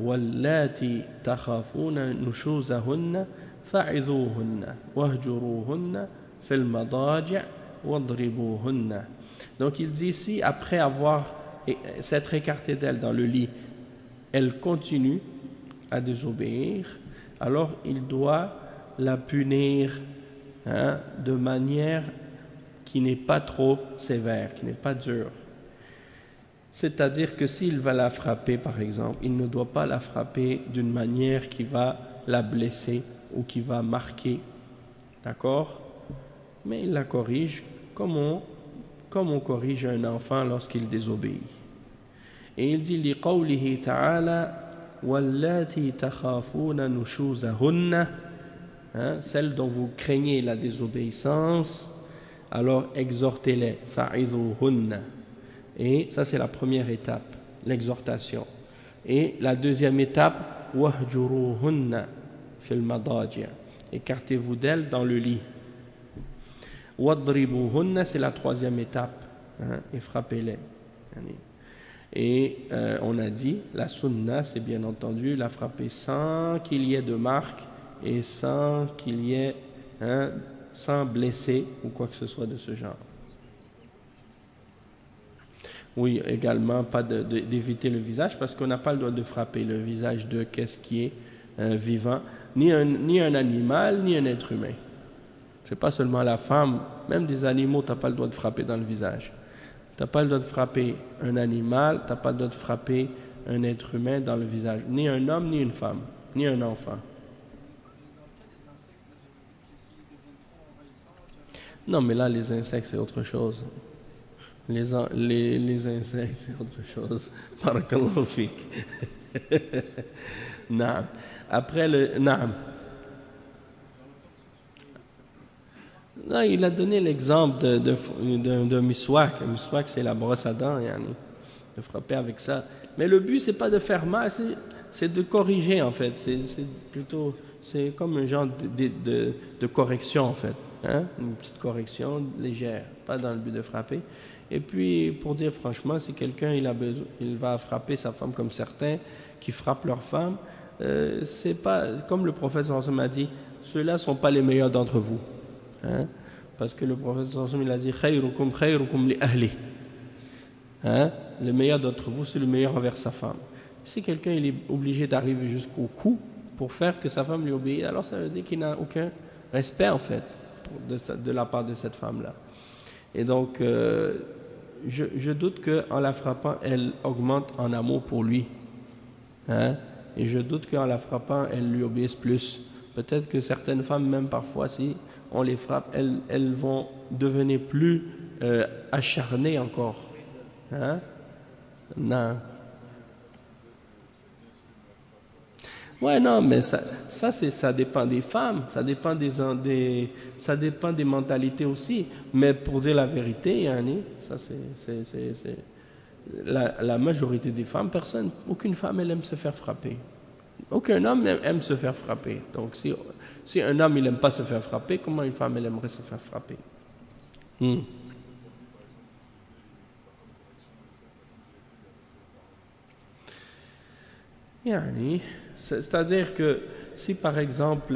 واللاتي تخافون نشوزهن فعظوهن واهجروهن في المضاجع واضربوهن. Donc il dit ici, après avoir s'être écarté d'elle dans le lit, elle continue à désobéir, alors il doit la punir de manière qui n'est pas trop sévère, qui n'est pas dure. C'est-à-dire que s'il va la frapper, par exemple, il ne doit pas la frapper d'une manière qui va la blesser ou qui va marquer, d'accord? Mais il la corrige comme on corrige un enfant lorsqu'il désobéit. Et il dit لِقَوْلِهِ تَعَالَى وَاللَّاتِي تَخَافُونَ نُشُوزَهُنَّ, celles dont vous craignez la désobéissance, alors exhortez-les, فَعِظُوهُنَّ. Et ça c'est la première étape, l'exhortation. Et la deuxième étape, وَهْجُرُوهُنَّ فِي الْمَضَاجِعِ, écartez-vous d'elles dans le lit. وَاضْرِبُوهُنَّ, c'est la troisième étape, et frappez-les. Et on a dit, la sunna, c'est bien entendu la frapper sans qu'il y ait de marque et sans qu'il y ait, sans blesser ou quoi que ce soit de ce genre. Oui, également, pas d'éviter le visage, parce qu'on n'a pas le droit de frapper le visage de qu'est-ce qui est vivant, ni un animal, ni un être humain. C'est pas seulement la femme, même des animaux, tu n'as pas le droit de frapper dans le visage. Tu n'as pas le droit de frapper un animal, tu n'as pas le droit de frapper un être humain dans le visage, ni un homme, ni une femme, ni un enfant. Non, mais là, les insectes, c'est autre chose. Les insectes, c'est autre chose. Barakallahu fik. Naam. Après le... Naam. Là, il a donné l'exemple de miswak. Un miswak, c'est la brosse à dents, de frapper avec ça. Mais le but, c'est pas de faire mal, c'est de corriger, en fait. C'est comme un genre de correction, en fait. Une petite correction légère, pas dans le but de frapper. Et puis, pour dire franchement, si quelqu'un il va frapper sa femme comme certains qui frappent leur femme, c'est pas, comme le prophète sallallahu alayhi wa sallam a dit, ceux-là ne sont pas les meilleurs d'entre vous. Parce que le prophète sallallahu alayhi wa sallam, il a dit khayrukum khayrukum li ahli. Le meilleur d'entre vous, c'est le meilleur envers sa femme. Si quelqu'un il est obligé d'arriver jusqu'au cou pour faire que sa femme lui obéisse, alors ça veut dire qu'il n'a aucun respect en fait de la part de cette femme-là. Et donc, je doute qu'en la frappant, elle augmente en amour pour lui. Et je doute qu'en la frappant, elle lui obéisse plus. Peut-être que certaines femmes, même parfois, si on les frappe, elles vont devenir plus acharnées encore. Non. Ouais, non, mais ça dépend des femmes, ça dépend des mentalités aussi. Mais pour dire la vérité, ça c'est la majorité des femmes, aucune femme elle aime se faire frapper. Aucun homme aime se faire frapper. Donc si un homme il aime pas se faire frapper, comment une femme elle aimerait se faire frapper? C'est-à-dire que si par exemple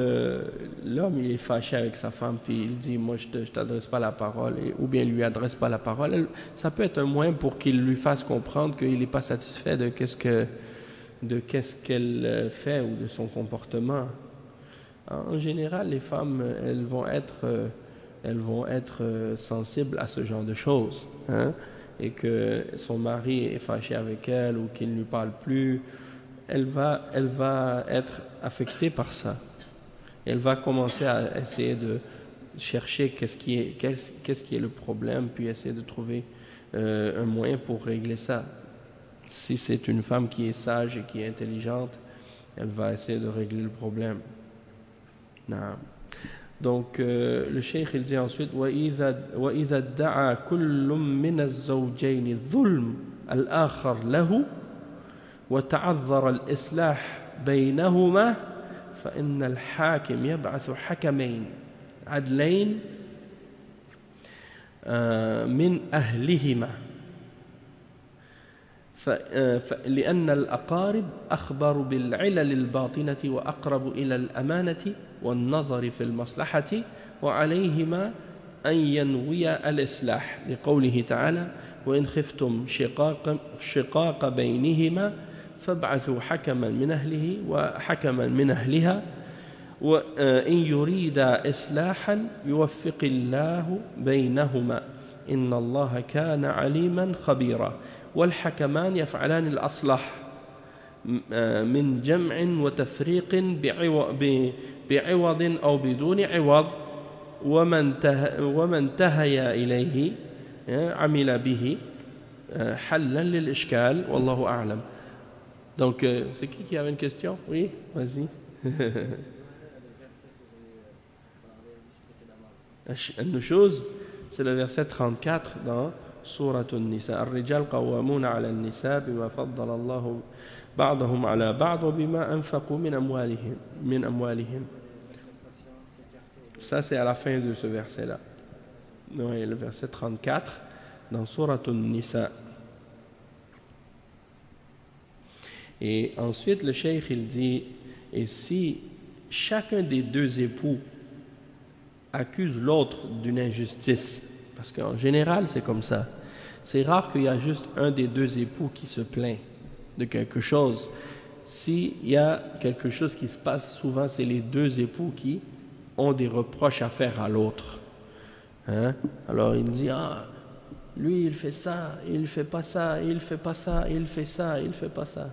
l'homme il est fâché avec sa femme puis il dit moi je t'adresse pas la parole ou bien il lui adresse pas la parole, ça peut être un moyen pour qu'il lui fasse comprendre qu'il n'est pas satisfait de qu'est-ce qu'elle fait ou de son comportement. En général, les femmes elles vont être sensibles à ce genre de choses, et que son mari est fâché avec elle ou qu'il ne lui parle plus. Elle va être affectée par ça. Elle va commencer à essayer de chercher qu'est-ce qui est le problème, puis essayer de trouver un moyen pour régler ça. Si c'est une femme qui est sage et qui est intelligente, elle va essayer de régler le problème. Non. Donc le cheikh il dit ensuite وَإِذَا ادَّعَى كُلٌّ مِّنَ الزَّوْجَيْنِ الظُّلْمَ الْآخَرَ لَهُ وتعذر الإصلاح بينهما فإن الحاكم يبعث حكمين عدلين من أهلهما لأن الأقارب أخبر بالعلل الباطنة وأقرب إلى الأمانة والنظر في المصلحة وعليهما أن ينوي الإصلاح لقوله تعالى وإن خفتم شقاق بينهما فابعثوا حكما من أهله وحكما من أهلها وإن يريد إصلاحا يوفق الله بينهما إن الله كان عليما خبيرا والحكمان يفعلان الأصلح من جمع وتفريق بعوض أو بدون عوض ومن انتهي إليه عمل به حلا للإشكال والله أعلم. Donc, c'est qui avait une question? Oui, vas-y. النشوز, c'est le verset 34 dans سورة النساء. الرجال قوامون على النساء بما فضل الله بعضهم على بعض وبما أنفقوا من أموالهم. Ça, c'est à la fin de ce verset-là. Oui, le verset 34 dans Surat An-Nisa. Et ensuite, le cheikh, il dit, et si chacun des deux époux accuse l'autre d'une injustice, parce qu'en général, c'est comme ça. C'est rare qu'il y a juste un des deux époux qui se plaint de quelque chose. S'il y a quelque chose qui se passe, souvent, c'est les deux époux qui ont des reproches à faire à l'autre. Hein? Alors il dit, ah, lui il fait ça, il fait pas ça, il fait pas ça, il fait ça, il fait pas ça.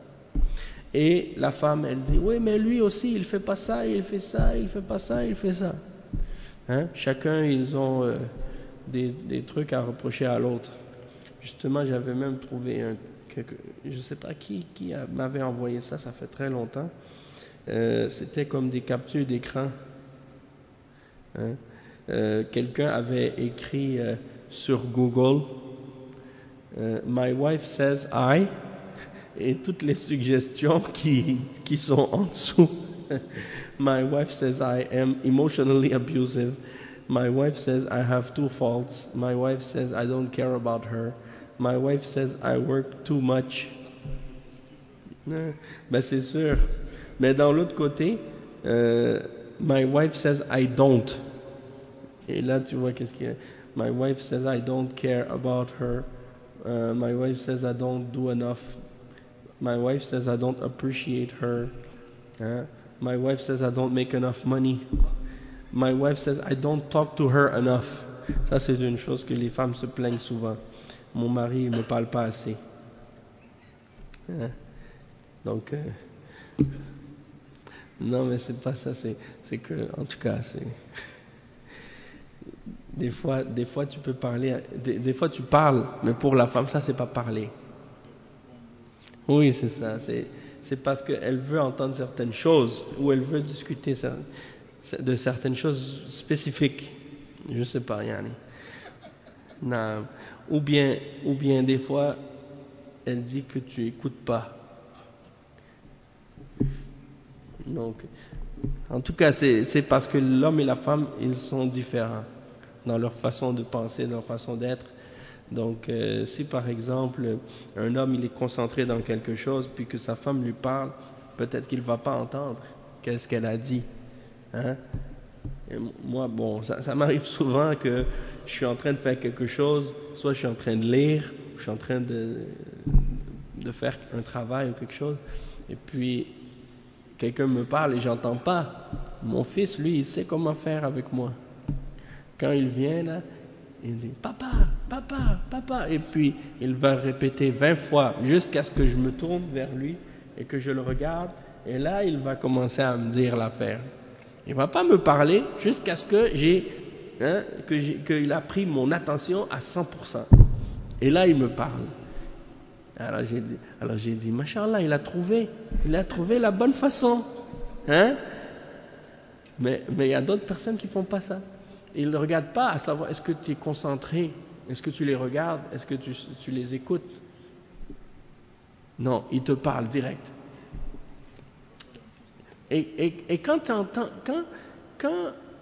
Et la femme, elle dit, oui, mais lui aussi, il fait pas ça, il fait ça, il fait pas ça, il fait ça. Hein? Chacun, ils ont des trucs à reprocher à l'autre. Justement, j'avais même trouvé je sais pas qui m'avait envoyé ça, ça fait très longtemps. C'était comme des captures d'écran. Hein? Quelqu'un avait écrit sur Google My wife says I et toutes les suggestions qui sont en dessous. My wife says I am emotionally abusive. My wife says I have two faults. My wife says I don't care about her. My wife says I work too much. Ben c'est sûr. Mais dans l'autre côté, my wife says I don't. Et là, tu vois qu'est-ce qu'il y a. My wife says I don't care about her. My wife says I don't do enough. My wife says I don't appreciate her. My wife says I don't make enough money. My wife says I don't talk to her enough. Ça, c'est une chose que les femmes se plaignent souvent. Mon mari ne me parle pas assez. Donc, non, mais c'est pas ça. C'est que, en tout cas, c'est... Des fois, tu peux parler... Des fois, tu parles, mais pour la femme, ça, c'est pas parler. Oui, c'est ça. C'est parce qu'elle veut entendre certaines choses ou elle veut discuter de certaines choses spécifiques. Je sais pas, yani. Non. Ou bien des fois, elle dit que tu écoutes pas. Donc, en tout cas, c'est parce que l'homme et la femme, ils sont différents dans leur façon de penser, dans leur façon d'être. Donc, si par exemple, un homme il est concentré dans quelque chose, puis que sa femme lui parle, peut-être qu'il ne va pas entendre qu'est-ce qu'elle a dit. Hein? Et moi, bon, ça m'arrive souvent que je suis en train de faire quelque chose, soit je suis en train de lire, ou je suis en train de faire un travail ou quelque chose, et puis quelqu'un me parle et j'entends pas. Mon fils, lui, il sait comment faire avec moi. Quand il vient là, il dit « Papa, papa, papa » et puis il va répéter 20 fois jusqu'à ce que je me tourne vers lui et que je le regarde, et là, il va commencer à me dire l'affaire. Il ne va pas me parler jusqu'à ce que qu'il a pris mon attention à 100%. Et là, il me parle. Alors j'ai dit, Masha'Allah, il a trouvé la bonne façon. Hein? Mais il y a d'autres personnes qui ne font pas ça. Ils ne regardent pas à savoir est-ce que tu es concentré, est-ce que tu les regardes, est-ce que tu les écoutes. Non, ils te parlent direct. Et quand tu entends, quand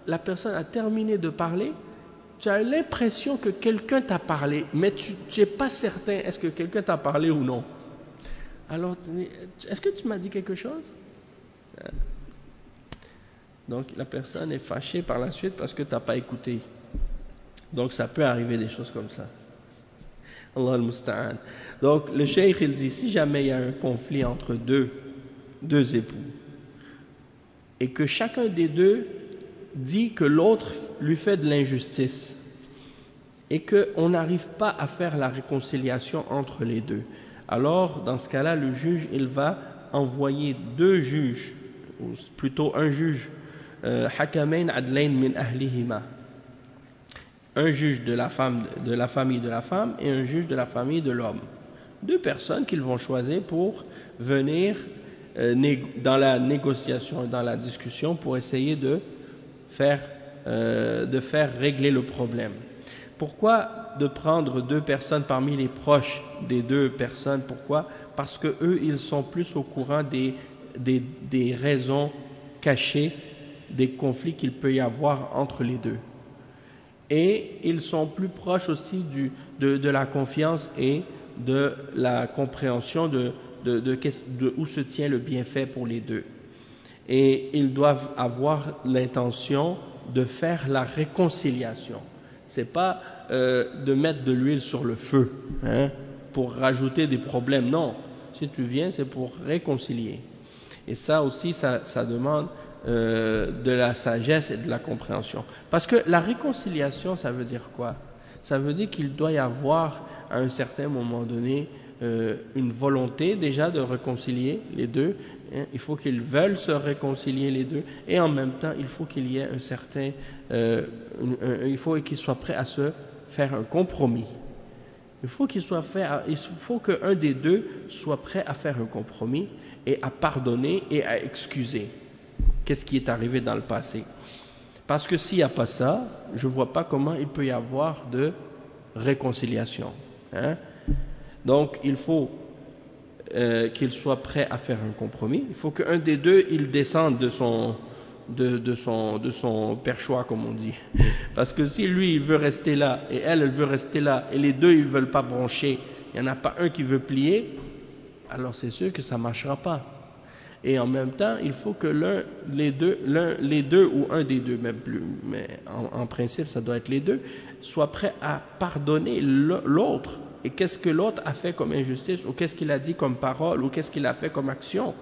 la personne a terminé de parler, tu as l'impression que quelqu'un t'a parlé, mais tu n'es pas certain est-ce que quelqu'un t'a parlé ou non. Alors, est-ce que tu m'as dit quelque chose? Donc, la personne est fâchée par la suite parce que tu n'as pas écouté. Donc ça peut arriver des choses comme ça. Allah al-Musta'an. Donc le cheikh il dit, si jamais il y a un conflit entre deux époux, et que chacun des deux dit que l'autre lui fait de l'injustice, et qu'on n'arrive pas à faire la réconciliation entre les deux, alors dans ce cas-là, le juge il va envoyer deux juges, ou plutôt un juge, Hakamain Adlain min Ahlihima, un juge de la famille de la femme et un juge de la famille de l'homme. Deux personnes qu'ils vont choisir pour venir dans la négociation, dans la discussion, pour essayer de faire régler le problème. Pourquoi de prendre deux personnes parmi les proches des deux personnes? Pourquoi? Parce que eux, ils sont plus au courant des raisons cachées, des conflits qu'il peut y avoir entre les deux. Et ils sont plus proches aussi de la confiance et de la compréhension de où se tient le bienfait pour les deux. Et ils doivent avoir l'intention de faire la réconciliation. C'est pas de mettre de l'huile sur le feu, hein, pour rajouter des problèmes. Non, si tu viens, c'est pour réconcilier. Et ça aussi, ça demande de la sagesse et de la compréhension. Parce que la réconciliation, ça veut dire quoi? Ça veut dire qu'il doit y avoir, à un certain moment donné, une volonté déjà de réconcilier les deux. Hein? Il faut qu'ils veulent se réconcilier les deux. Et en même temps, il faut qu'il y ait un certain... il faut qu'ils soient prêts à se faire un compromis. Il faut qu'un des deux soit prêt à faire un compromis et à pardonner et à excuser. Qu'est-ce qui est arrivé dans le passé? Parce que s'il n'y a pas ça, je ne vois pas comment il peut y avoir de réconciliation. Hein? Donc, il faut qu'il soit prêt à faire un compromis. Il faut qu'un des deux, il descende de son perchoir, comme on dit. Parce que si lui, il veut rester là, et elle veut rester là, et les deux, ils ne veulent pas broncher, il n'y en a pas un qui veut plier, alors c'est sûr que ça ne marchera pas. Et en même temps, il faut que les deux ou un des deux, même plus, mais en principe, ça doit être les deux, soit prêt à pardonner l'autre. Et qu'est-ce que l'autre a fait comme injustice, ou qu'est-ce qu'il a dit comme parole, ou qu'est-ce qu'il a fait comme action.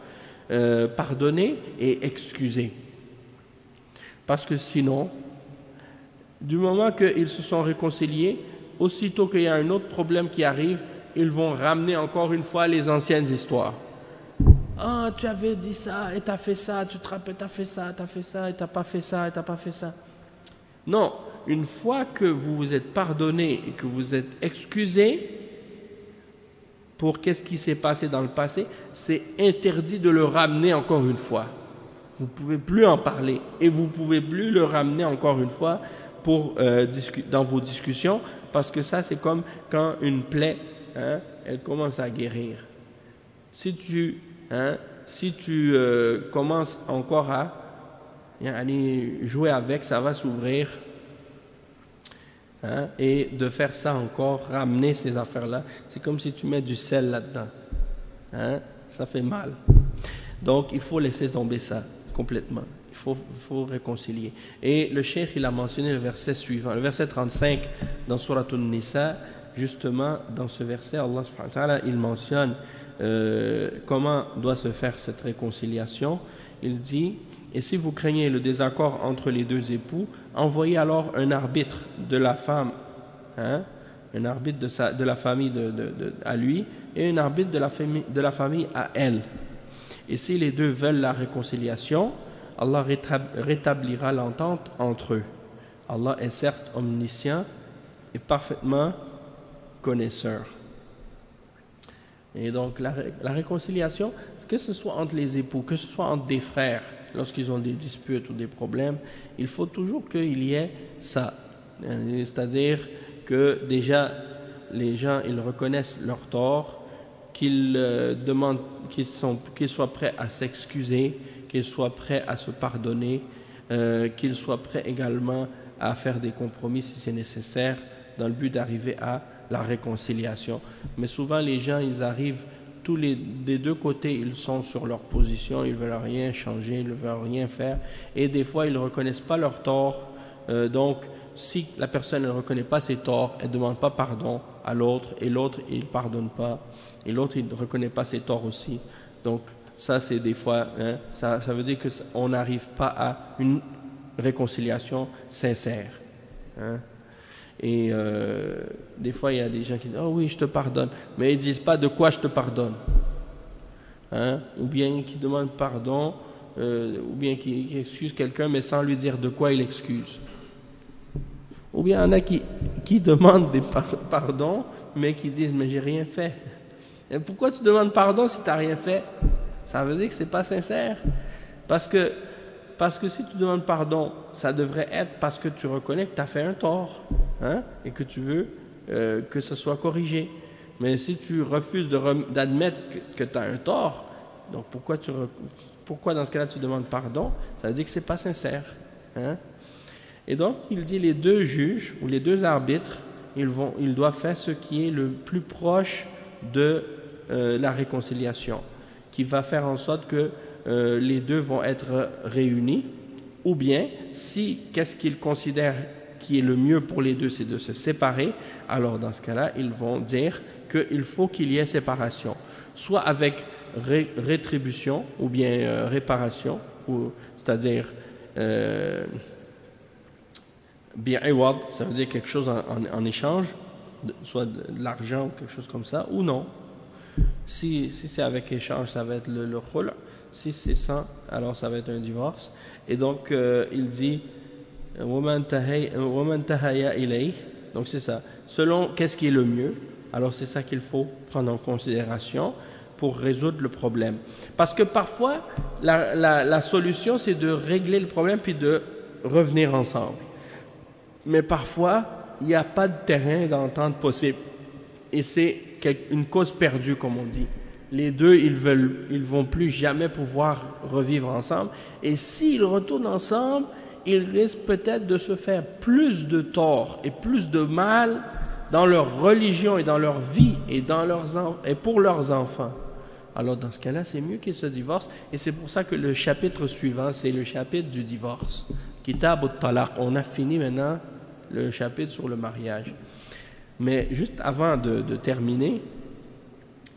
Pardonner et excuser. Parce que sinon, du moment qu'ils se sont réconciliés, aussitôt qu'il y a un autre problème qui arrive, ils vont ramener encore une fois les anciennes histoires. Ah, tu avais dit ça, et tu as fait ça, tu te rappelles, tu as fait ça, tu as fait ça, et tu n'as pas fait ça, et tu n'as pas fait ça. Non, une fois que vous vous êtes pardonné et que vous êtes excusé pour qu'est-ce qui s'est passé dans le passé, c'est interdit de le ramener encore une fois. Vous ne pouvez plus en parler et vous ne pouvez plus le ramener encore une fois dans vos discussions, parce que ça, c'est comme quand une plaie, hein, elle commence à guérir. Si tu commences encore à jouer avec, ça va s'ouvrir. Hein, et de faire ça encore, ramener ces affaires-là, c'est comme si tu mets du sel là-dedans. Hein, ça fait mal. Donc, il faut laisser tomber ça complètement. Il faut réconcilier. Et le cheikh, il a mentionné le verset suivant, le verset 35 dans Surat An-Nisa. Justement, dans ce verset, Allah subhanahu wa ta'ala, il mentionne comment doit se faire cette réconciliation. Il dit: et si vous craignez le désaccord entre les deux époux, envoyez alors un arbitre de la femme, hein, un arbitre de la famille à lui, et un arbitre de la famille à elle. Et si les deux veulent la réconciliation, Allah rétablira l'entente entre eux. Allah est certes omniscient et parfaitement connaisseur. Et donc la réconciliation, que ce soit entre les époux, que ce soit entre des frères, lorsqu'ils ont des disputes ou des problèmes, il faut toujours qu'il y ait ça. C'est-à-dire que déjà, les gens, ils reconnaissent leur tort, qu'ils demandent, qu'ils soient prêts à s'excuser, qu'ils soient prêts à se pardonner, qu'ils soient prêts également à faire des compromis si c'est nécessaire, dans le but d'arriver à la réconciliation. Mais souvent, les gens, ils arrivent des deux côtés, ils sont sur leur position, ils ne veulent rien changer, ils ne veulent rien faire, et des fois ils ne reconnaissent pas leur tort, Donc, si la personne ne reconnaît pas ses torts, elle ne demande pas pardon à l'autre, et l'autre, il ne pardonne pas, et l'autre, il ne reconnaît pas ses torts aussi. Donc, ça, c'est des fois, hein, ça veut dire qu'on n'arrive pas à une réconciliation sincère. Hein. Et des fois, il y a des gens qui disent « Oh oui, je te pardonne », mais ils ne disent pas de quoi je te pardonne. Hein? Ou bien qui demandent pardon, ou bien qui excuse quelqu'un, mais sans lui dire de quoi il excuse. Ou bien il y en a qui demandent des pardons, mais qui disent « Mais j'ai rien fait ». Et pourquoi tu demandes pardon si tu n'as rien fait? Ça veut dire que ce n'est pas sincère. Parce que si tu demandes pardon, ça devrait être parce que tu reconnais que tu as fait un tort, hein, et que tu veux que ce soit corrigé. Mais si tu refuses d'admettre que tu as un tort, donc pourquoi dans ce cas-là tu demandes pardon? Ça veut dire que ce n'est pas sincère. Hein? Et donc, il dit les deux juges ou les deux arbitres, ils doivent faire ce qui est le plus proche de la réconciliation, qui va faire en sorte que les deux vont être réunis, ou bien, si qu'est-ce qu'ils considèrent qui est le mieux pour les deux, c'est de se séparer, alors dans ce cas-là, ils vont dire qu'il faut qu'il y ait séparation, soit avec rétribution ou bien réparation, c'est-à-dire bi'iwad, ça veut dire quelque chose en échange, soit de l'argent ou quelque chose comme ça, ou non. Si c'est avec échange, ça va être le khul'. Si c'est sans, alors ça va être un divorce. Et donc, il dit وَمَنْ تَهَيَا إِلَيْهِ. Donc c'est ça. Selon qu'est-ce qui est le mieux, alors c'est ça qu'il faut prendre en considération pour résoudre le problème. Parce que parfois, la solution, c'est de régler le problème puis de revenir ensemble. Mais parfois, il n'y a pas de terrain d'entente possible. Et c'est une cause perdue, comme on dit. Les deux, ils vont plus jamais pouvoir revivre ensemble. Et s'ils retournent ensemble, ils risquent peut-être de se faire plus de tort et plus de mal dans leur religion et dans leur vie et pour leurs enfants. Alors dans ce cas-là, c'est mieux qu'ils se divorcent. Et c'est pour ça que le chapitre suivant, c'est le chapitre du divorce. Kitab al-Talaq. On a fini maintenant le chapitre sur le mariage. Mais juste avant de terminer,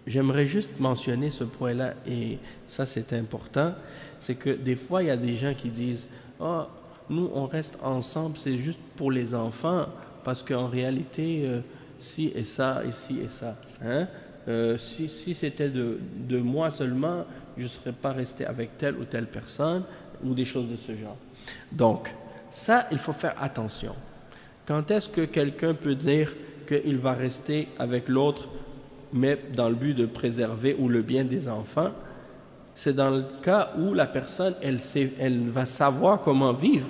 j'aimerais juste mentionner ce point-là, et ça c'est important, c'est que des fois il y a des gens qui disent « Oh, nous on reste ensemble, c'est juste pour les enfants, parce qu'en réalité, ci et ça, et ci et ça. Hein? Si c'était de moi seulement, je ne serais pas resté avec telle ou telle personne, ou des choses de ce genre. » Donc, ça, il faut faire attention. Quand est-ce que quelqu'un peut dire qu'il va rester avec l'autre, mais dans le but de préserver ou le bien des enfants? C'est dans le cas où la personne, elle va savoir comment vivre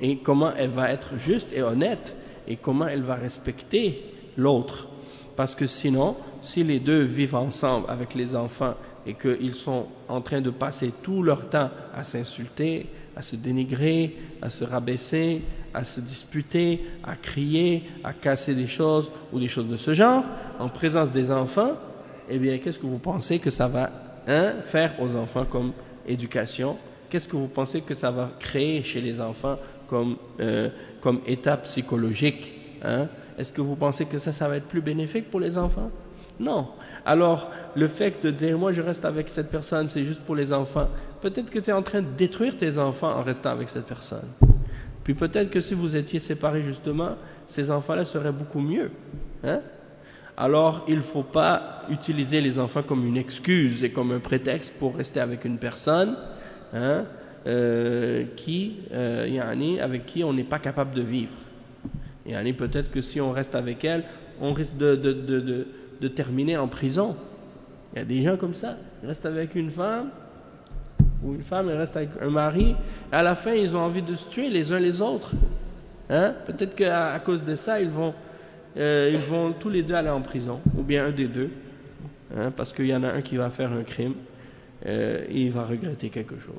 et comment elle va être juste et honnête et comment elle va respecter l'autre. Parce que sinon, si les deux vivent ensemble avec les enfants et qu'ils sont en train de passer tout leur temps à s'insulter, à se dénigrer, à se rabaisser, à se disputer, à crier, à casser des choses ou des choses de ce genre, en présence des enfants, eh bien, qu'est-ce que vous pensez que ça va faire aux enfants comme éducation? Qu'est-ce que vous pensez que ça va créer chez les enfants comme état psychologique? Est-ce que vous pensez que ça va être plus bénéfique pour les enfants? Non. Alors, le fait de dire, moi je reste avec cette personne, c'est juste pour les enfants, peut-être que tu es en train de détruire tes enfants en restant avec cette personne. Puis peut-être que si vous étiez séparés justement, ces enfants-là seraient beaucoup mieux. Alors, il ne faut pas utiliser les enfants comme une excuse et comme un prétexte pour rester avec une personne avec qui on n'est pas capable de vivre. Peut-être que si on reste avec elle, on risque de terminer en prison. Il y a des gens comme ça, ils restent avec une femme, ou une femme elle reste avec un mari, et à la fin ils ont envie de se tuer les uns les autres. Peut-être qu'à cause de ça, ils vont tous les deux aller en prison, ou bien un des deux, parce qu'il y en a un qui va faire un crime, et il va regretter quelque chose.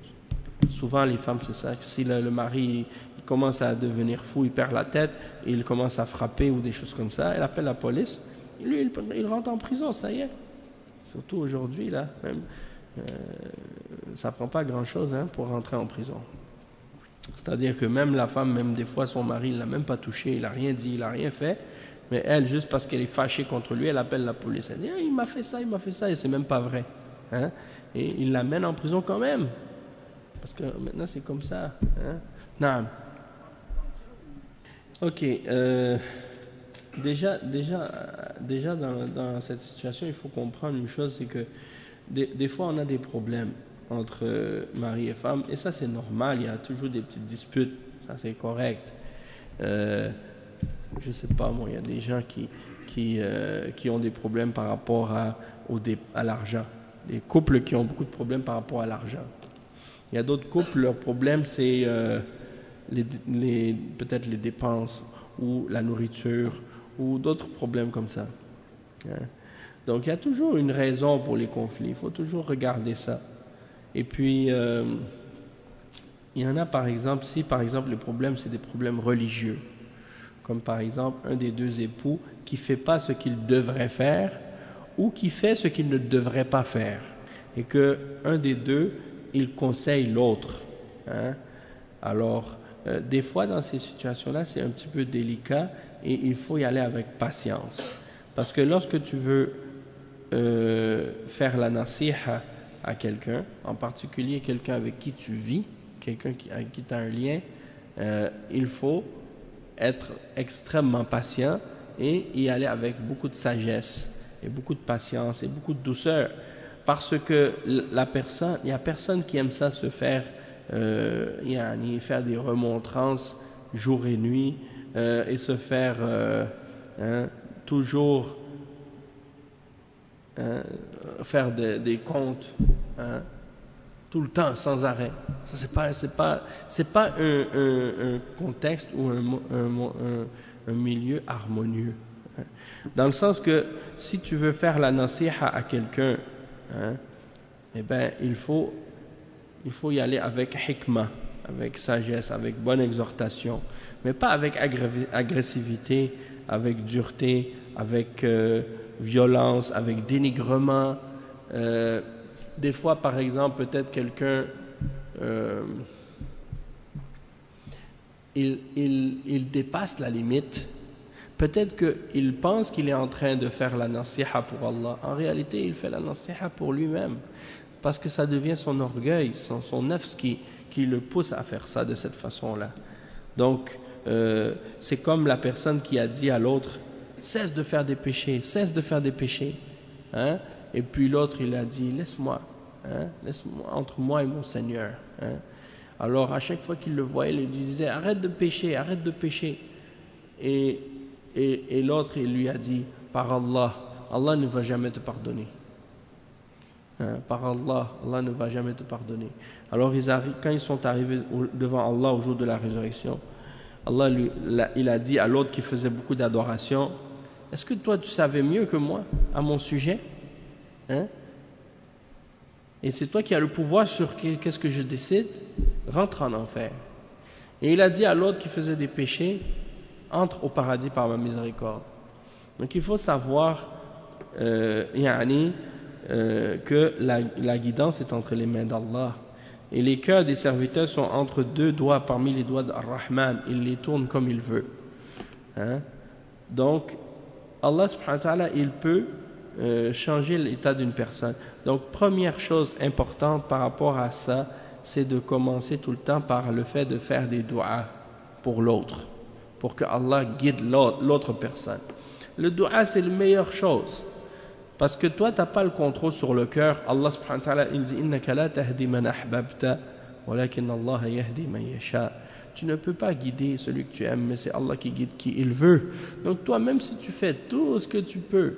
Souvent les femmes c'est ça, si le mari il commence à devenir fou, il perd la tête, et il commence à frapper ou des choses comme ça, elle appelle la police, lui il rentre en prison, ça y est. Surtout aujourd'hui là, même ça prend pas grand chose pour rentrer en prison. C'est-à-dire que même la femme, même des fois son mari, il l'a même pas touché, il a rien dit, il a rien fait, mais elle, juste parce qu'elle est fâchée contre lui, elle appelle la police. Elle dit ah, il m'a fait ça, et c'est même pas vrai. Hein? Et il l'amène en prison quand même. Parce que maintenant c'est comme ça. Hein? Non. Ok. Déjà dans cette situation, il faut comprendre une chose, c'est que des fois on a des problèmes entre mari et femme, et ça c'est normal, il y a toujours des petites disputes, ça c'est correct. Je sais pas moi, il y a des gens qui ont des problèmes par rapport à l'argent, des couples qui ont beaucoup de problèmes par rapport à l'argent. Il y a d'autres couples, leur problème c'est peut-être les dépenses ou la nourriture ou d'autres problèmes comme ça. Hein. Donc il y a toujours une raison pour les conflits, il faut toujours regarder ça. Et puis il y en a par exemple, si par exemple le problème c'est des problèmes religieux, comme par exemple un des deux époux qui ne fait pas ce qu'il devrait faire ou qui fait ce qu'il ne devrait pas faire, et que un des deux il conseille l'autre. Hein. Alors des fois dans ces situations-là c'est un petit peu délicat et il faut y aller avec patience, parce que lorsque tu veux faire la nasiha à quelqu'un, en particulier quelqu'un avec qui tu vis, quelqu'un avec qui tu as un lien, il faut être extrêmement patient et y aller avec beaucoup de sagesse et beaucoup de patience et beaucoup de douceur, parce que la personne, il n'y a personne qui aime ça se faire faire des remontrances jour et nuit et se faire toujours faire des comptes tout le temps sans arrêt. Ça c'est pas un contexte ou un milieu harmonieux. Hein. Dans le sens que si tu veux faire la nasiha à quelqu'un, eh ben il faut y aller avec hikmah, avec sagesse, avec bonne exhortation, mais pas avec agressivité, avec dureté, avec violence, avec dénigrement. Des fois, par exemple, peut-être quelqu'un, il dépasse la limite. Peut-être qu'il pense qu'il est en train de faire la nasiha pour Allah. En réalité, il fait la nasiha pour lui-même, parce que ça devient son orgueil, son nafs qui le pousse à faire ça de cette façon-là. Donc, c'est comme la personne qui a dit à l'autre « Cesse de faire des péchés, cesse de faire des péchés. Hein? » Et puis l'autre, il a dit « Laisse-moi, laisse-moi entre moi et mon Seigneur. Hein? » Alors, à chaque fois qu'il le voyait, il lui disait « Arrête de pécher, arrête de pécher. » Et l'autre, il lui a dit « Par Allah, Allah ne va jamais te pardonner. » Par Allah, Allah ne va jamais te pardonner. Alors quand ils sont arrivés devant Allah au jour de la résurrection, Allah il a dit à l'autre qui faisait beaucoup d'adoration, est-ce que toi tu savais mieux que moi à mon sujet? Hein? Et c'est toi qui as le pouvoir sur qu'est-ce que je décide? Rentre en enfer. Et il a dit à l'autre qui faisait des péchés, entre au paradis par ma miséricorde. Donc il faut savoir que la guidance est entre les mains d'Allah, et les cœurs des serviteurs sont entre deux doigts parmi les doigts d'Ar-Rahman. Il les tourne comme il veut. Hein? Donc Allah subhanahu wa ta'ala, il peut changer l'état d'une personne. Donc première chose importante par rapport à ça, c'est de commencer tout le temps par le fait de faire des du'as pour l'autre, pour que Allah guide l'autre personne. Le du'a, c'est la meilleure chose, parce que toi tu n'as pas le contrôle sur le cœur. Allah subhanahu wa ta'ala, il dit innaka la tahdi man ahbabta walakin Allah yahdi man yasha. Tu ne peux pas guider celui que tu aimes, mais c'est Allah qui guide qui il veut. Donc toi, même si tu fais tout ce que tu peux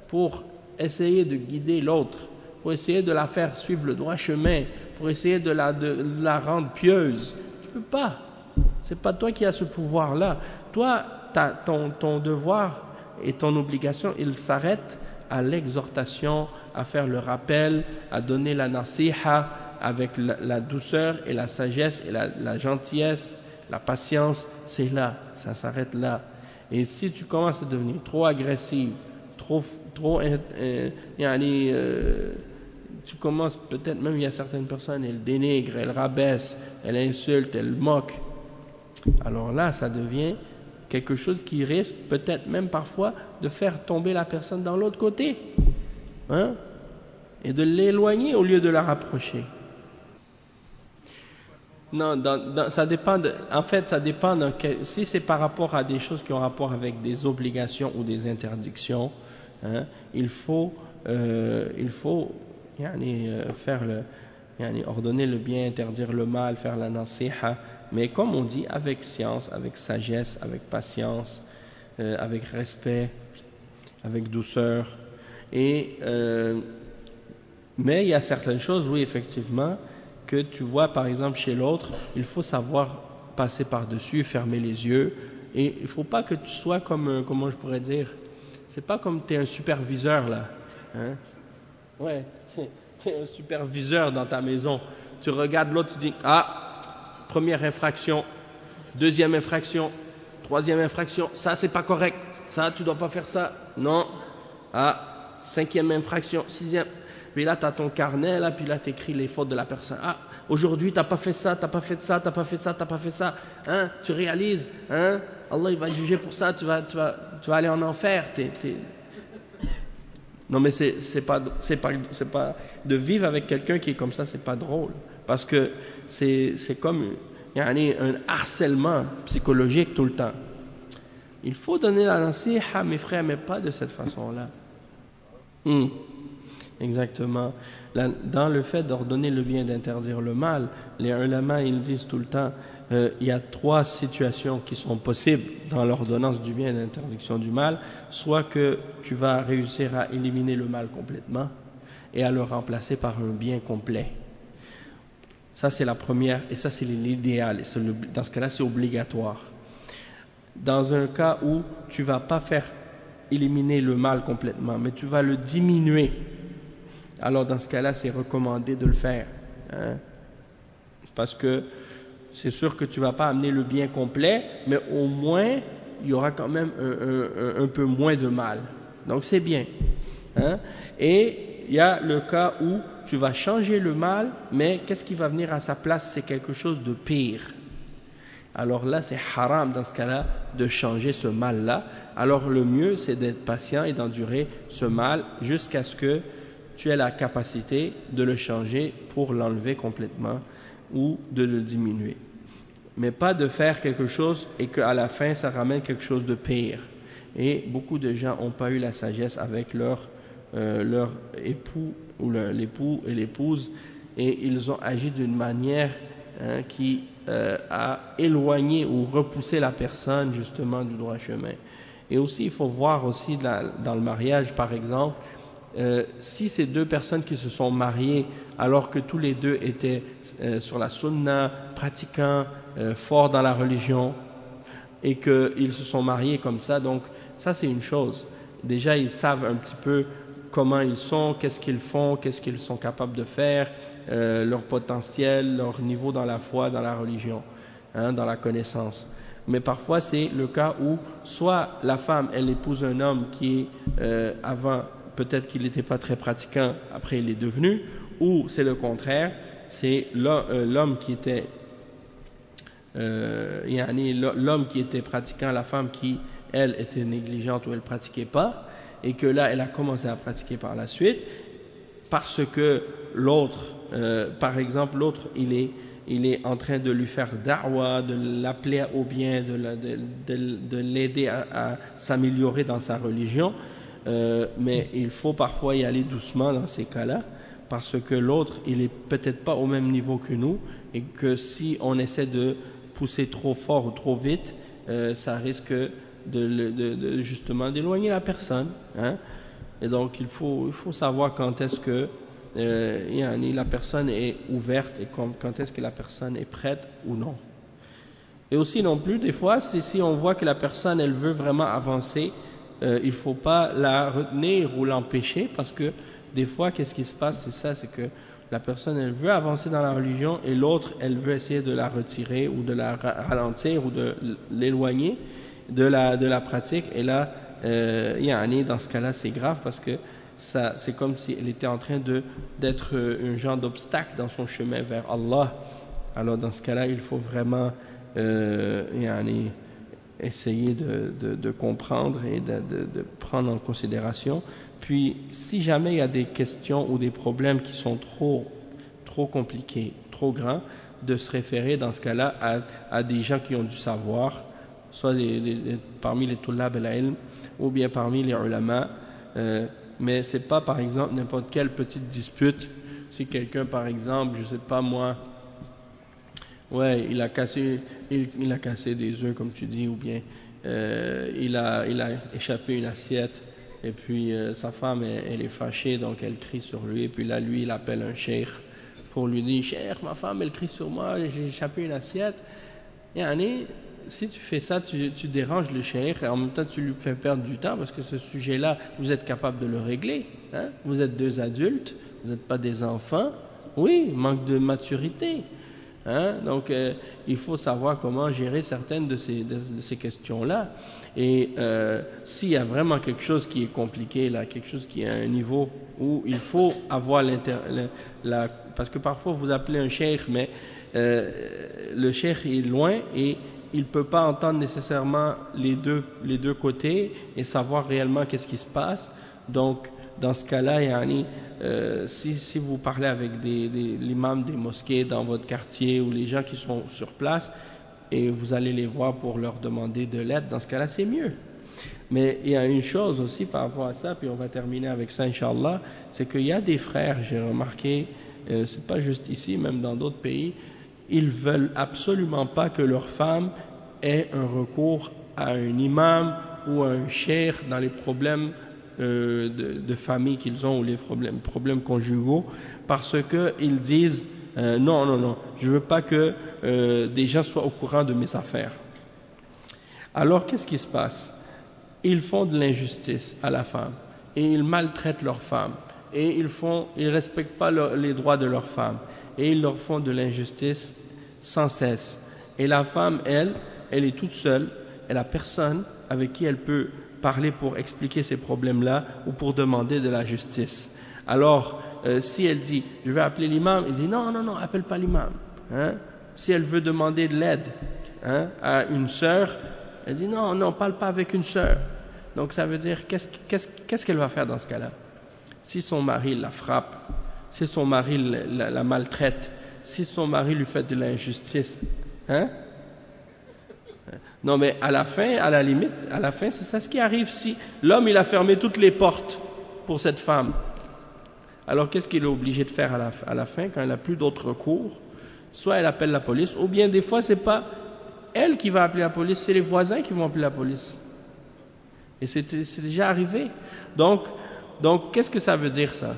pour essayer de guider l'autre, pour essayer de la faire suivre le droit chemin, pour essayer de la rendre pieuse, tu ne peux pas. C'est pas toi qui as ce pouvoir-là. Toi, ton devoir et ton obligation, il s'arrête à l'exhortation, à faire le rappel, à donner la nasiha avec la douceur et la sagesse et la gentillesse, la patience. C'est là, ça s'arrête là. Et si tu commences à tu commences, peut-être même il y a certaines personnes, elles dénigrent, elles rabaissent, elles insultent, elles moquent. Alors là, ça devient quelque chose qui risque peut-être même parfois de faire tomber la personne dans l'autre côté, hein, et de l'éloigner au lieu de la rapprocher. Non, ça dépend en fait, ça dépend si c'est par rapport à des choses qui ont rapport avec des obligations ou des interdictions, hein, il faut faire ordonner le bien, interdire le mal, faire la nasiha, mais comme on dit, avec science, avec sagesse, avec patience, avec respect, avec douceur. Mais il y a certaines choses, oui, effectivement, que tu vois, par exemple, chez l'autre, il faut savoir passer par-dessus, fermer les yeux, et il ne faut pas que tu sois comme, comment je pourrais dire, c'est pas comme tu es un superviseur, là, hein? Ouais, tu es un superviseur dans ta maison. Tu regardes l'autre, tu dis, ah, première infraction, deuxième infraction, troisième infraction, ça c'est pas correct, ça tu dois pas faire ça, non, ah, cinquième infraction, sixième, puis là tu as ton carnet, là, puis là tu écris les fautes de la personne, ah, aujourd'hui t'as pas fait ça, t'as pas fait ça, t'as pas fait ça, t'as pas fait ça, hein, tu réalises, hein, Allah il va te juger pour ça, tu vas aller en enfer, Non, mais c'est pas de vivre avec quelqu'un qui est comme ça, c'est pas drôle, parce que c'est comme un harcèlement psychologique tout le temps. Il faut donner la nasiha, mes frères, mais pas de cette façon-là. Exactement. Dans le fait d'ordonner le bien, d'interdire le mal, les ulama, ils disent tout le temps, il y a 3 situations qui sont possibles dans l'ordonnance du bien et l'interdiction du mal. Soit que tu vas réussir à éliminer le mal complètement et à le remplacer par un bien complet. Ça, c'est la première, et ça, c'est l'idéal. Dans ce cas-là, c'est obligatoire. Dans un cas où tu ne vas pas faire éliminer le mal complètement, mais tu vas le diminuer, alors dans ce cas-là, c'est recommandé de le faire. Hein? Parce que c'est sûr que tu ne vas pas amener le bien complet, mais au moins, il y aura quand même un peu moins de mal. Donc, c'est bien. Hein? Et il y a le cas où tu vas changer le mal, mais qu'est-ce qui va venir à sa place? C'est quelque chose de pire. Alors là, c'est haram dans ce cas-là de changer ce mal-là. Alors le mieux, c'est d'être patient et d'endurer ce mal jusqu'à ce que tu aies la capacité de le changer pour l'enlever complètement ou de le diminuer. Mais pas de faire quelque chose et qu'à la fin, ça ramène quelque chose de pire. Et beaucoup de gens n'ont pas eu la sagesse avec leur époux ou l'époux et l'épouse, et ils ont agi d'une manière qui a éloigné ou repoussé la personne justement du droit chemin. Et aussi, il faut voir aussi dans le mariage, par exemple, si ces 2 personnes qui se sont mariées alors que tous les 2 étaient sur la sunna, pratiquants, forts dans la religion, et qu'ils se sont mariés comme ça, donc ça c'est une chose. Déjà, ils savent un petit peu comment ils sont, qu'est-ce qu'ils font, qu'est-ce qu'ils sont capables de faire, leur potentiel, leur niveau dans la foi, dans la religion, hein, dans la connaissance. Mais parfois, c'est le cas où soit la femme, elle épouse un homme qui avant, peut-être qu'il n'était pas très pratiquant, après il est devenu, ou c'est le contraire, c'est l'homme qui était l'homme qui était pratiquant, la femme qui, elle, était négligente ou elle ne pratiquait pas, et que là, elle a commencé à pratiquer par la suite, parce que l'autre, par exemple, l'autre, il est en train de lui faire da'wa, de l'appeler au bien, de l'aider à s'améliorer dans sa religion, mais il faut parfois y aller doucement dans ces cas-là, parce que l'autre, il est peut-être pas au même niveau que nous, et que si on essaie de pousser trop fort ou trop vite, ça risque de justement d'éloigner la personne, hein? Et donc il faut savoir quand est-ce que la personne est ouverte et quand est-ce que la personne est prête ou non. Et aussi non plus, des fois, c'est si on voit que la personne elle veut vraiment avancer, il ne faut pas la retenir ou l'empêcher, parce que des fois, qu'est-ce qui se passe, c'est que la personne, elle veut avancer dans la religion et l'autre, elle veut essayer de la retirer ou de la ralentir ou de l'éloigner de la pratique. Et là, dans ce cas-là, c'est grave parce que ça, c'est comme si elle était en train d'être un genre d'obstacle dans son chemin vers Allah. Alors dans ce cas-là, il faut vraiment essayer de comprendre et de prendre en considération. Puis, si jamais il y a des questions ou des problèmes qui sont trop compliqués, trop grands, de se référer dans ce cas-là à des gens qui ont du savoir, soit parmi les tullab al-ilm ou bien parmi les ulama, mais c'est pas par exemple n'importe quelle petite dispute. Si quelqu'un par exemple, je sais pas moi, ouais, il a cassé des œufs comme tu dis, ou bien il a échappé une assiette, et puis sa femme elle est fâchée, donc elle crie sur lui, et puis là lui il appelle un cheikh pour lui dire: cheikh, ma femme elle crie sur moi, j'ai échappé une assiette. Et si tu fais ça, tu déranges le cheikh, et en même temps tu lui fais perdre du temps, parce que ce sujet-là, vous êtes capable de le régler, hein? Vous êtes deux adultes, vous n'êtes pas des enfants. Oui, manque de maturité, hein? Donc il faut savoir comment gérer certaines de ces questions-là. Et s'il y a vraiment quelque chose qui est compliqué là, quelque chose qui est à un niveau où il faut avoir parce que parfois vous appelez un cheikh, mais le cheikh est loin et il ne peut pas entendre nécessairement les deux côtés et savoir réellement qu'est-ce qui se passe. Donc, dans ce cas-là, si vous parlez avec l'imam des mosquées dans votre quartier ou les gens qui sont sur place et vous allez les voir pour leur demander de l'aide, dans ce cas-là, c'est mieux. Mais il y a une chose aussi par rapport à ça, puis on va terminer avec ça, Inch'Allah, c'est qu'il y a des frères, j'ai remarqué, c'est pas juste ici, même dans d'autres pays, ils veulent absolument pas que leur femme ait un recours à un imam ou à un cheikh dans les problèmes de famille qu'ils ont ou les problèmes conjugaux, parce qu'ils disent non, je veux pas que des gens soient au courant de mes affaires. Alors qu'est-ce qui se passe? Ils font de l'injustice à la femme et ils maltraitent leur femme et ils respectent pas les droits de leur femme et ils leur font de l'injustice sans cesse. Et la femme, elle est toute seule, elle a personne avec qui elle peut parler pour expliquer ces problèmes-là ou pour demander de la justice. Alors, si elle dit « je vais appeler l'imam », il dit « non, appelle pas l'imam ». Hein? Si elle veut demander de l'aide à une sœur, elle dit « non, parle pas avec une sœur ». Donc ça veut dire, qu'est-ce qu'elle va faire dans ce cas-là? Si son mari la frappe, si son mari la maltraite, si son mari lui fait de l'injustice, hein? Non, mais à la fin, c'est ça ce qui arrive si l'homme il a fermé toutes les portes pour cette femme. Alors qu'est-ce qu'il est obligé de faire à la fin quand elle n'a plus d'autre recours? Soit elle appelle la police, ou bien des fois c'est pas elle qui va appeler la police, c'est les voisins qui vont appeler la police. Et c'est déjà arrivé. Donc qu'est-ce que ça veut dire ça?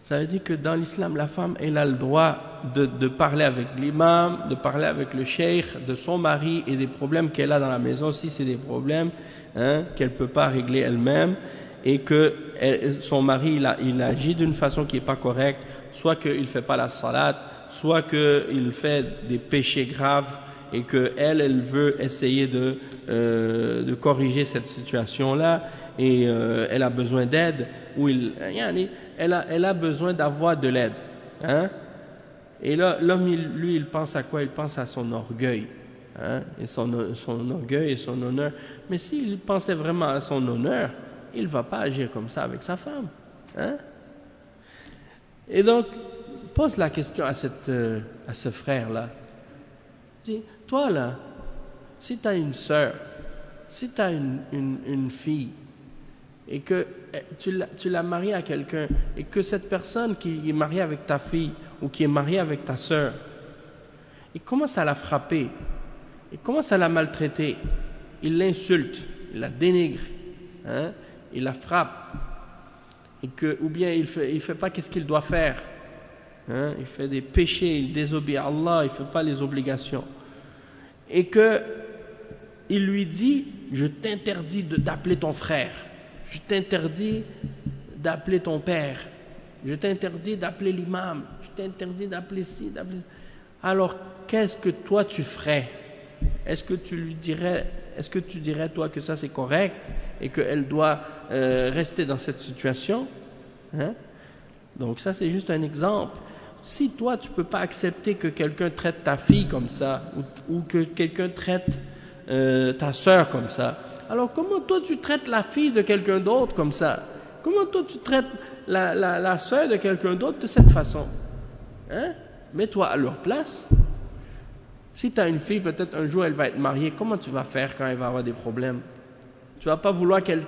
Ça veut dire que dans l'islam, la femme, elle a le droit de parler avec l'imam, de parler avec le cheikh, de son mari et des problèmes qu'elle a dans la maison, si c'est des problèmes qu'elle ne peut pas régler elle-même, et que son mari, il agit d'une façon qui n'est pas correcte, soit qu'il ne fait pas la salat, soit qu'il fait des péchés graves, et qu'elle veut essayer de corriger cette situation-là, et elle a besoin d'aide, ou elle a besoin d'avoir de l'aide. Et là, l'homme, lui, il pense à quoi? Il pense à son orgueil, et son orgueil et son honneur. Mais s'il pensait vraiment à son honneur, il ne va pas agir comme ça avec sa femme. Et donc, pose la question à ce frère-là. Dis, toi là, si tu as une sœur, si tu as une fille, et que tu l'as mariée à quelqu'un, et que cette personne qui est mariée avec ta fille, ou qui est mariée avec ta sœur, il commence à la frapper, il commence à la maltraiter, il l'insulte, il la dénigre, il la frappe, ou bien il fait pas qu'est-ce qu'il doit faire, il fait des péchés, il désobéit à Allah, il ne fait pas les obligations, et il lui dit, je t'interdis d'appeler ton frère, je t'interdis d'appeler ton père, je t'interdis d'appeler l'imam, je t'interdis d'appeler ci, d'appeler... Alors, qu'est-ce que toi tu ferais? Est-ce que tu lui dirais, est-ce que tu dirais, toi, que ça c'est correct et qu'elle doit rester dans cette situation? Hein? Donc ça, c'est juste un exemple. Si toi, tu ne peux pas accepter que quelqu'un traite ta fille comme ça, ou que quelqu'un traite ta sœur comme ça, alors comment toi, tu traites la fille de quelqu'un d'autre comme ça? Comment toi, tu traites la sœur de quelqu'un d'autre de cette façon? Hein? Mets-toi à leur place. Si tu as une fille, peut-être un jour, elle va être mariée, comment tu vas faire quand elle va avoir des problèmes? Tu ne vas pas vouloir qu'elle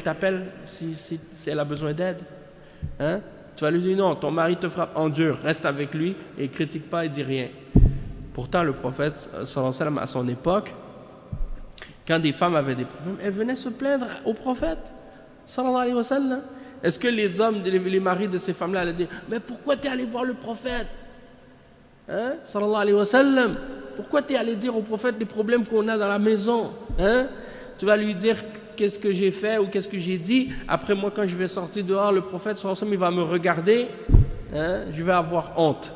t'appelle si elle a besoin d'aide? Hein? Tu vas lui dire non, ton mari te frappe, endure, reste avec lui et critique pas et dis rien. Pourtant, le prophète, sallallahu alayhi wa sallam, à son époque, quand des femmes avaient des problèmes, elles venaient se plaindre au prophète, sallallahu alayhi wa sallam. Est-ce que les hommes, les maris de ces femmes-là allaient dire, mais pourquoi tu es allé voir le prophète? Hein? Sallallahu alayhi wa sallam. Pourquoi tu es allé dire au prophète les problèmes qu'on a dans la maison? Hein? Tu vas lui dire qu'est-ce que j'ai fait ou qu'est-ce que j'ai dit. Après moi, quand je vais sortir dehors, le prophète sallallahu alayhi wa sallam, il va me regarder. Hein? Je vais avoir honte.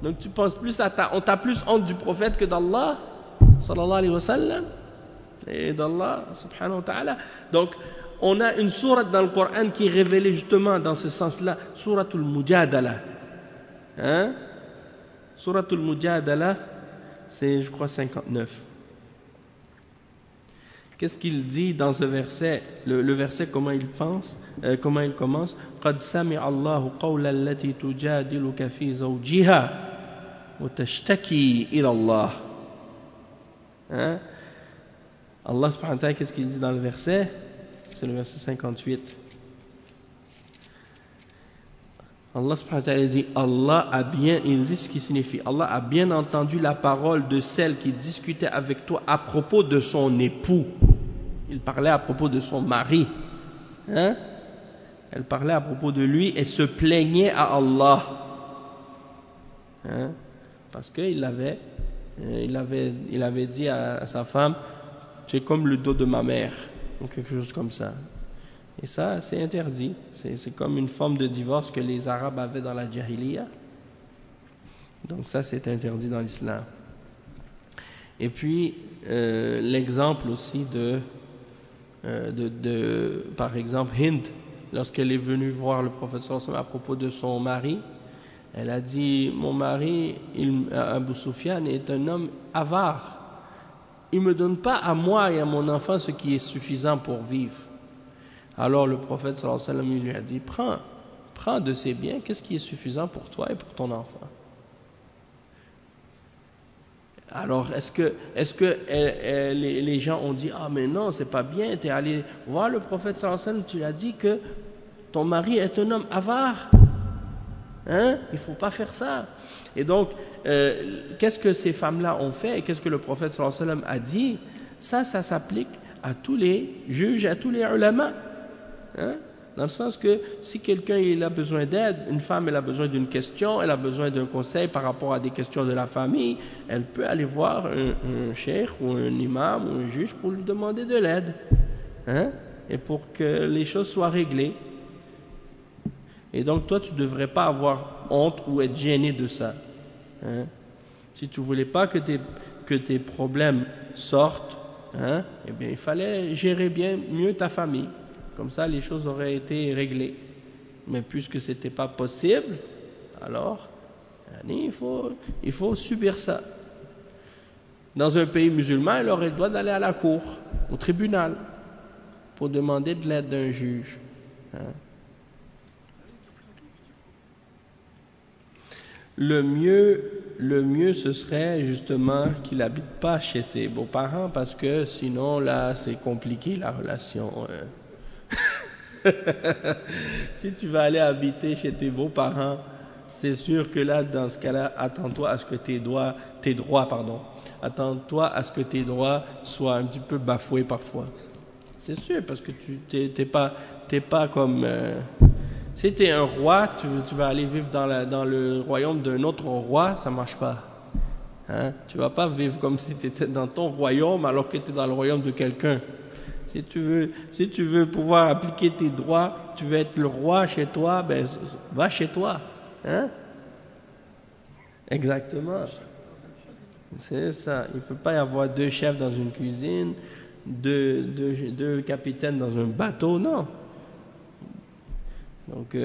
Donc tu penses plus on t'a plus honte du prophète que d'Allah, sallallahu alayhi wa sallam, et d'Allah subhanahu wa ta'ala. Donc on a une sourate dans le Coran qui est révélée justement dans ce sens-là, souratul Mujadala. Hein? Souratul Mujadala, c'est je crois 59. Qu'est-ce qu'il dit dans ce verset? Le verset, comment il commence? قَدْ سَمِعَ اللَّهُ قَوْلَ الَّتِي تُجَادِلُكَ فِي زَوْجِهَا وَتَشْتَكِي إِلَى اللَّهِ. Hein? Allah subhanahu wa ta'ala, qu'est-ce qu'il dit dans le verset? C'est le verset 58. Allah subhanahu wa ta'ala dit, il dit ce qui signifie, Allah a bien entendu la parole de celle qui discutait avec toi à propos de son époux. Il parlait à propos de son mari. Hein? Elle parlait à propos de lui et se plaignait à Allah. Hein? Parce qu'il avait dit à sa femme, tu es comme le dos de ma mère, ou quelque chose comme ça. Et ça, c'est interdit. C'est comme une forme de divorce que les Arabes avaient dans la Jahiliya. Donc ça, c'est interdit dans l'islam. Et puis, l'exemple aussi par exemple, Hind, lorsqu'elle est venue voir le prophète sallallahu alayhi wa sallam à propos de son mari, elle a dit, mon mari, Abu Sufyan, est un homme avare. Il ne me donne pas à moi et à mon enfant ce qui est suffisant pour vivre. Alors le prophète sallallahu alayhi wa sallam lui a dit, prends de ses biens, qu'est-ce qui est suffisant pour toi et pour ton enfant? Alors est-ce que les gens ont dit, ah mais non, c'est pas bien, tu es allé voir le prophète sallallahu alayhi wa sallam, tu lui as dit que ton mari est un homme avare, hein? Il ne faut pas faire ça. Et donc, qu'est-ce que ces femmes-là ont fait et qu'est-ce que le prophète sallallahu alayhi wa sallam a dit? Ça s'applique à tous les juges, à tous les ulama. Hein? Dans le sens que si quelqu'un a besoin d'aide, une femme elle a besoin d'une question, elle a besoin d'un conseil par rapport à des questions de la famille, elle peut aller voir un cheikh ou un imam ou un juge pour lui demander de l'aide. Hein? Et pour que les choses soient réglées. Et donc toi tu ne devrais pas avoir honte ou être gêné de ça. Hein? Si tu ne voulais pas que tes problèmes sortent, hein? Eh bien il fallait gérer bien mieux ta famille. Comme ça, les choses auraient été réglées. Mais puisque ce n'était pas possible, alors, il faut subir ça. Dans un pays musulman, elle aurait le droit d'aller à la cour, au tribunal, pour demander de l'aide d'un juge. Hein? Le mieux, ce serait justement qu'il n'habite pas chez ses beaux-parents, parce que sinon, là, c'est compliqué, la relation. Si tu vas aller habiter chez tes beaux-parents, c'est sûr que là, dans ce cas-là, attends-toi à ce que tes droits soient un petit peu bafoués parfois. C'est sûr, parce que tu t'es pas comme... si tu es un roi, tu vas aller vivre dans le royaume d'un autre roi, ça ne marche pas. Hein? Tu ne vas pas vivre comme si tu étais dans ton royaume alors que tu es dans le royaume de quelqu'un. Si tu veux pouvoir appliquer tes droits, tu veux être le roi chez toi, ben va chez toi. Hein? Exactement. C'est ça. Il ne peut pas y avoir deux chefs dans une cuisine, deux capitaines dans un bateau, non. Donc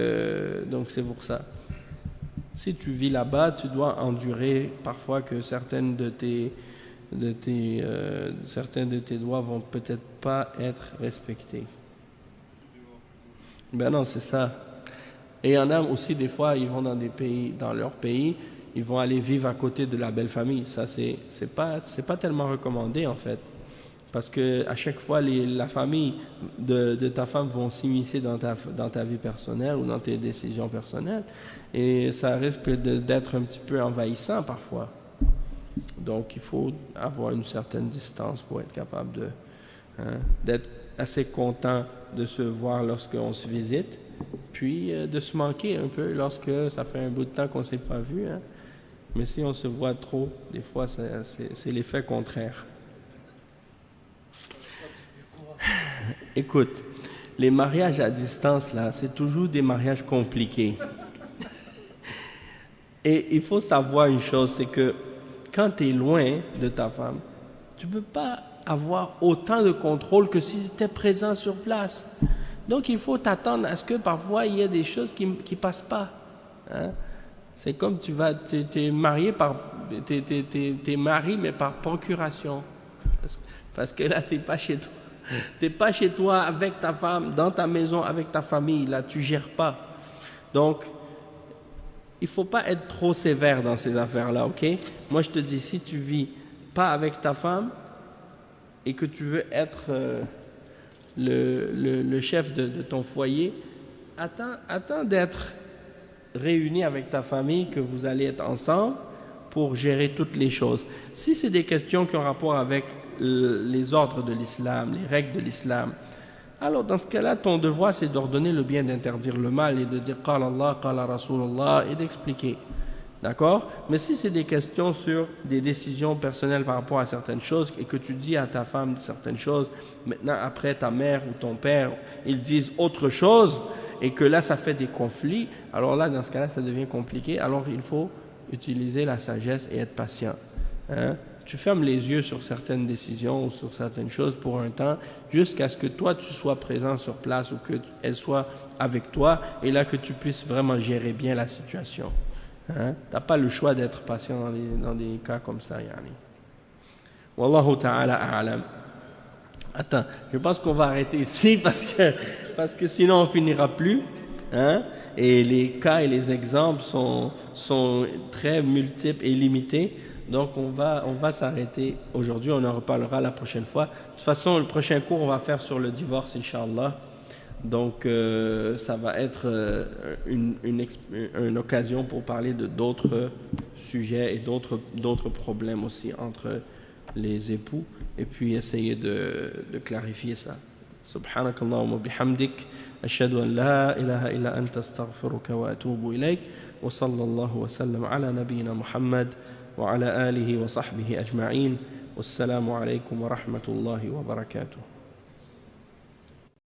c'est pour ça. Si tu vis là-bas, tu dois endurer parfois que certains de tes droits vont peut-être pas être respectés. Ben non, c'est ça. Et il y en a aussi des fois, ils vont dans leur pays, ils vont aller vivre à côté de la belle famille. Ça, c'est pas tellement recommandé en fait, parce que à chaque fois, la famille de ta femme vont s'immiscer dans ta vie personnelle ou dans tes décisions personnelles, et ça risque d'être un petit peu envahissant parfois. Donc, il faut avoir une certaine distance pour être capable d'être assez content de se voir lorsqu'on se visite, puis de se manquer un peu lorsque ça fait un bout de temps qu'on ne s'est pas vu. Hein. Mais si on se voit trop, des fois, c'est l'effet contraire. Écoute, les mariages à distance, là, c'est toujours des mariages compliqués. Et il faut savoir une chose, c'est que quand tu es loin de ta femme, tu ne peux pas avoir autant de contrôle que si tu étais présent sur place. Donc, il faut t'attendre à ce que parfois, il y ait des choses qui ne passent pas. Hein? C'est comme t'es marié t'es marié, mais par procuration. Parce que là, tu n'es pas chez toi. Tu n'es pas chez toi avec ta femme, dans ta maison, avec ta famille. Là, tu ne gères pas. Donc, il ne faut pas être trop sévère dans ces affaires-là, ok? Moi, je te dis, si tu vis pas avec ta femme et que tu veux être le chef de ton foyer, attends d'être réuni avec ta famille, que vous allez être ensemble pour gérer toutes les choses. Si c'est des questions qui ont rapport avec les ordres de l'islam, les règles de l'islam, alors dans ce cas-là, ton devoir c'est d'ordonner le bien, d'interdire le mal et de dire Qala Allah, Qala Rasulullah et d'expliquer. D'accord? Mais si c'est des questions sur des décisions personnelles par rapport à certaines choses et que tu dis à ta femme certaines choses, maintenant après ta mère ou ton père, ils disent autre chose et que là ça fait des conflits, alors là dans ce cas-là ça devient compliqué, alors il faut utiliser la sagesse et être patient. Hein? Tu fermes les yeux sur certaines décisions ou sur certaines choses pour un temps, jusqu'à ce que toi tu sois présent sur place ou qu'elle soit avec toi, et là que tu puisses vraiment gérer bien la situation. Hein? Tu n'as pas le choix d'être patient dans des cas comme ça. Yani. Wallahu ta'ala a'lam. Attends, je pense qu'on va arrêter ici parce que sinon on finira plus. Hein? Et les cas et les exemples sont très multiples et limités. Donc on va s'arrêter aujourd'hui, on en reparlera la prochaine fois. De toute façon, le prochain cours, on va faire sur le divorce, Inch'Allah. Donc ça va être une occasion pour parler de d'autres sujets et d'autres problèmes aussi entre les époux, et puis essayer de clarifier ça. Subhanakallahumma bihamdik, ashhadu an la ilaha illa anta astaghfiruka wa atubu ilayk, wa sallallahu wa sallam ala nabiyyina Muhammad wa ala alihi wa sahbihi ajma'in. Wassalamu alaykum wa rahmatullahi wa barakatuh.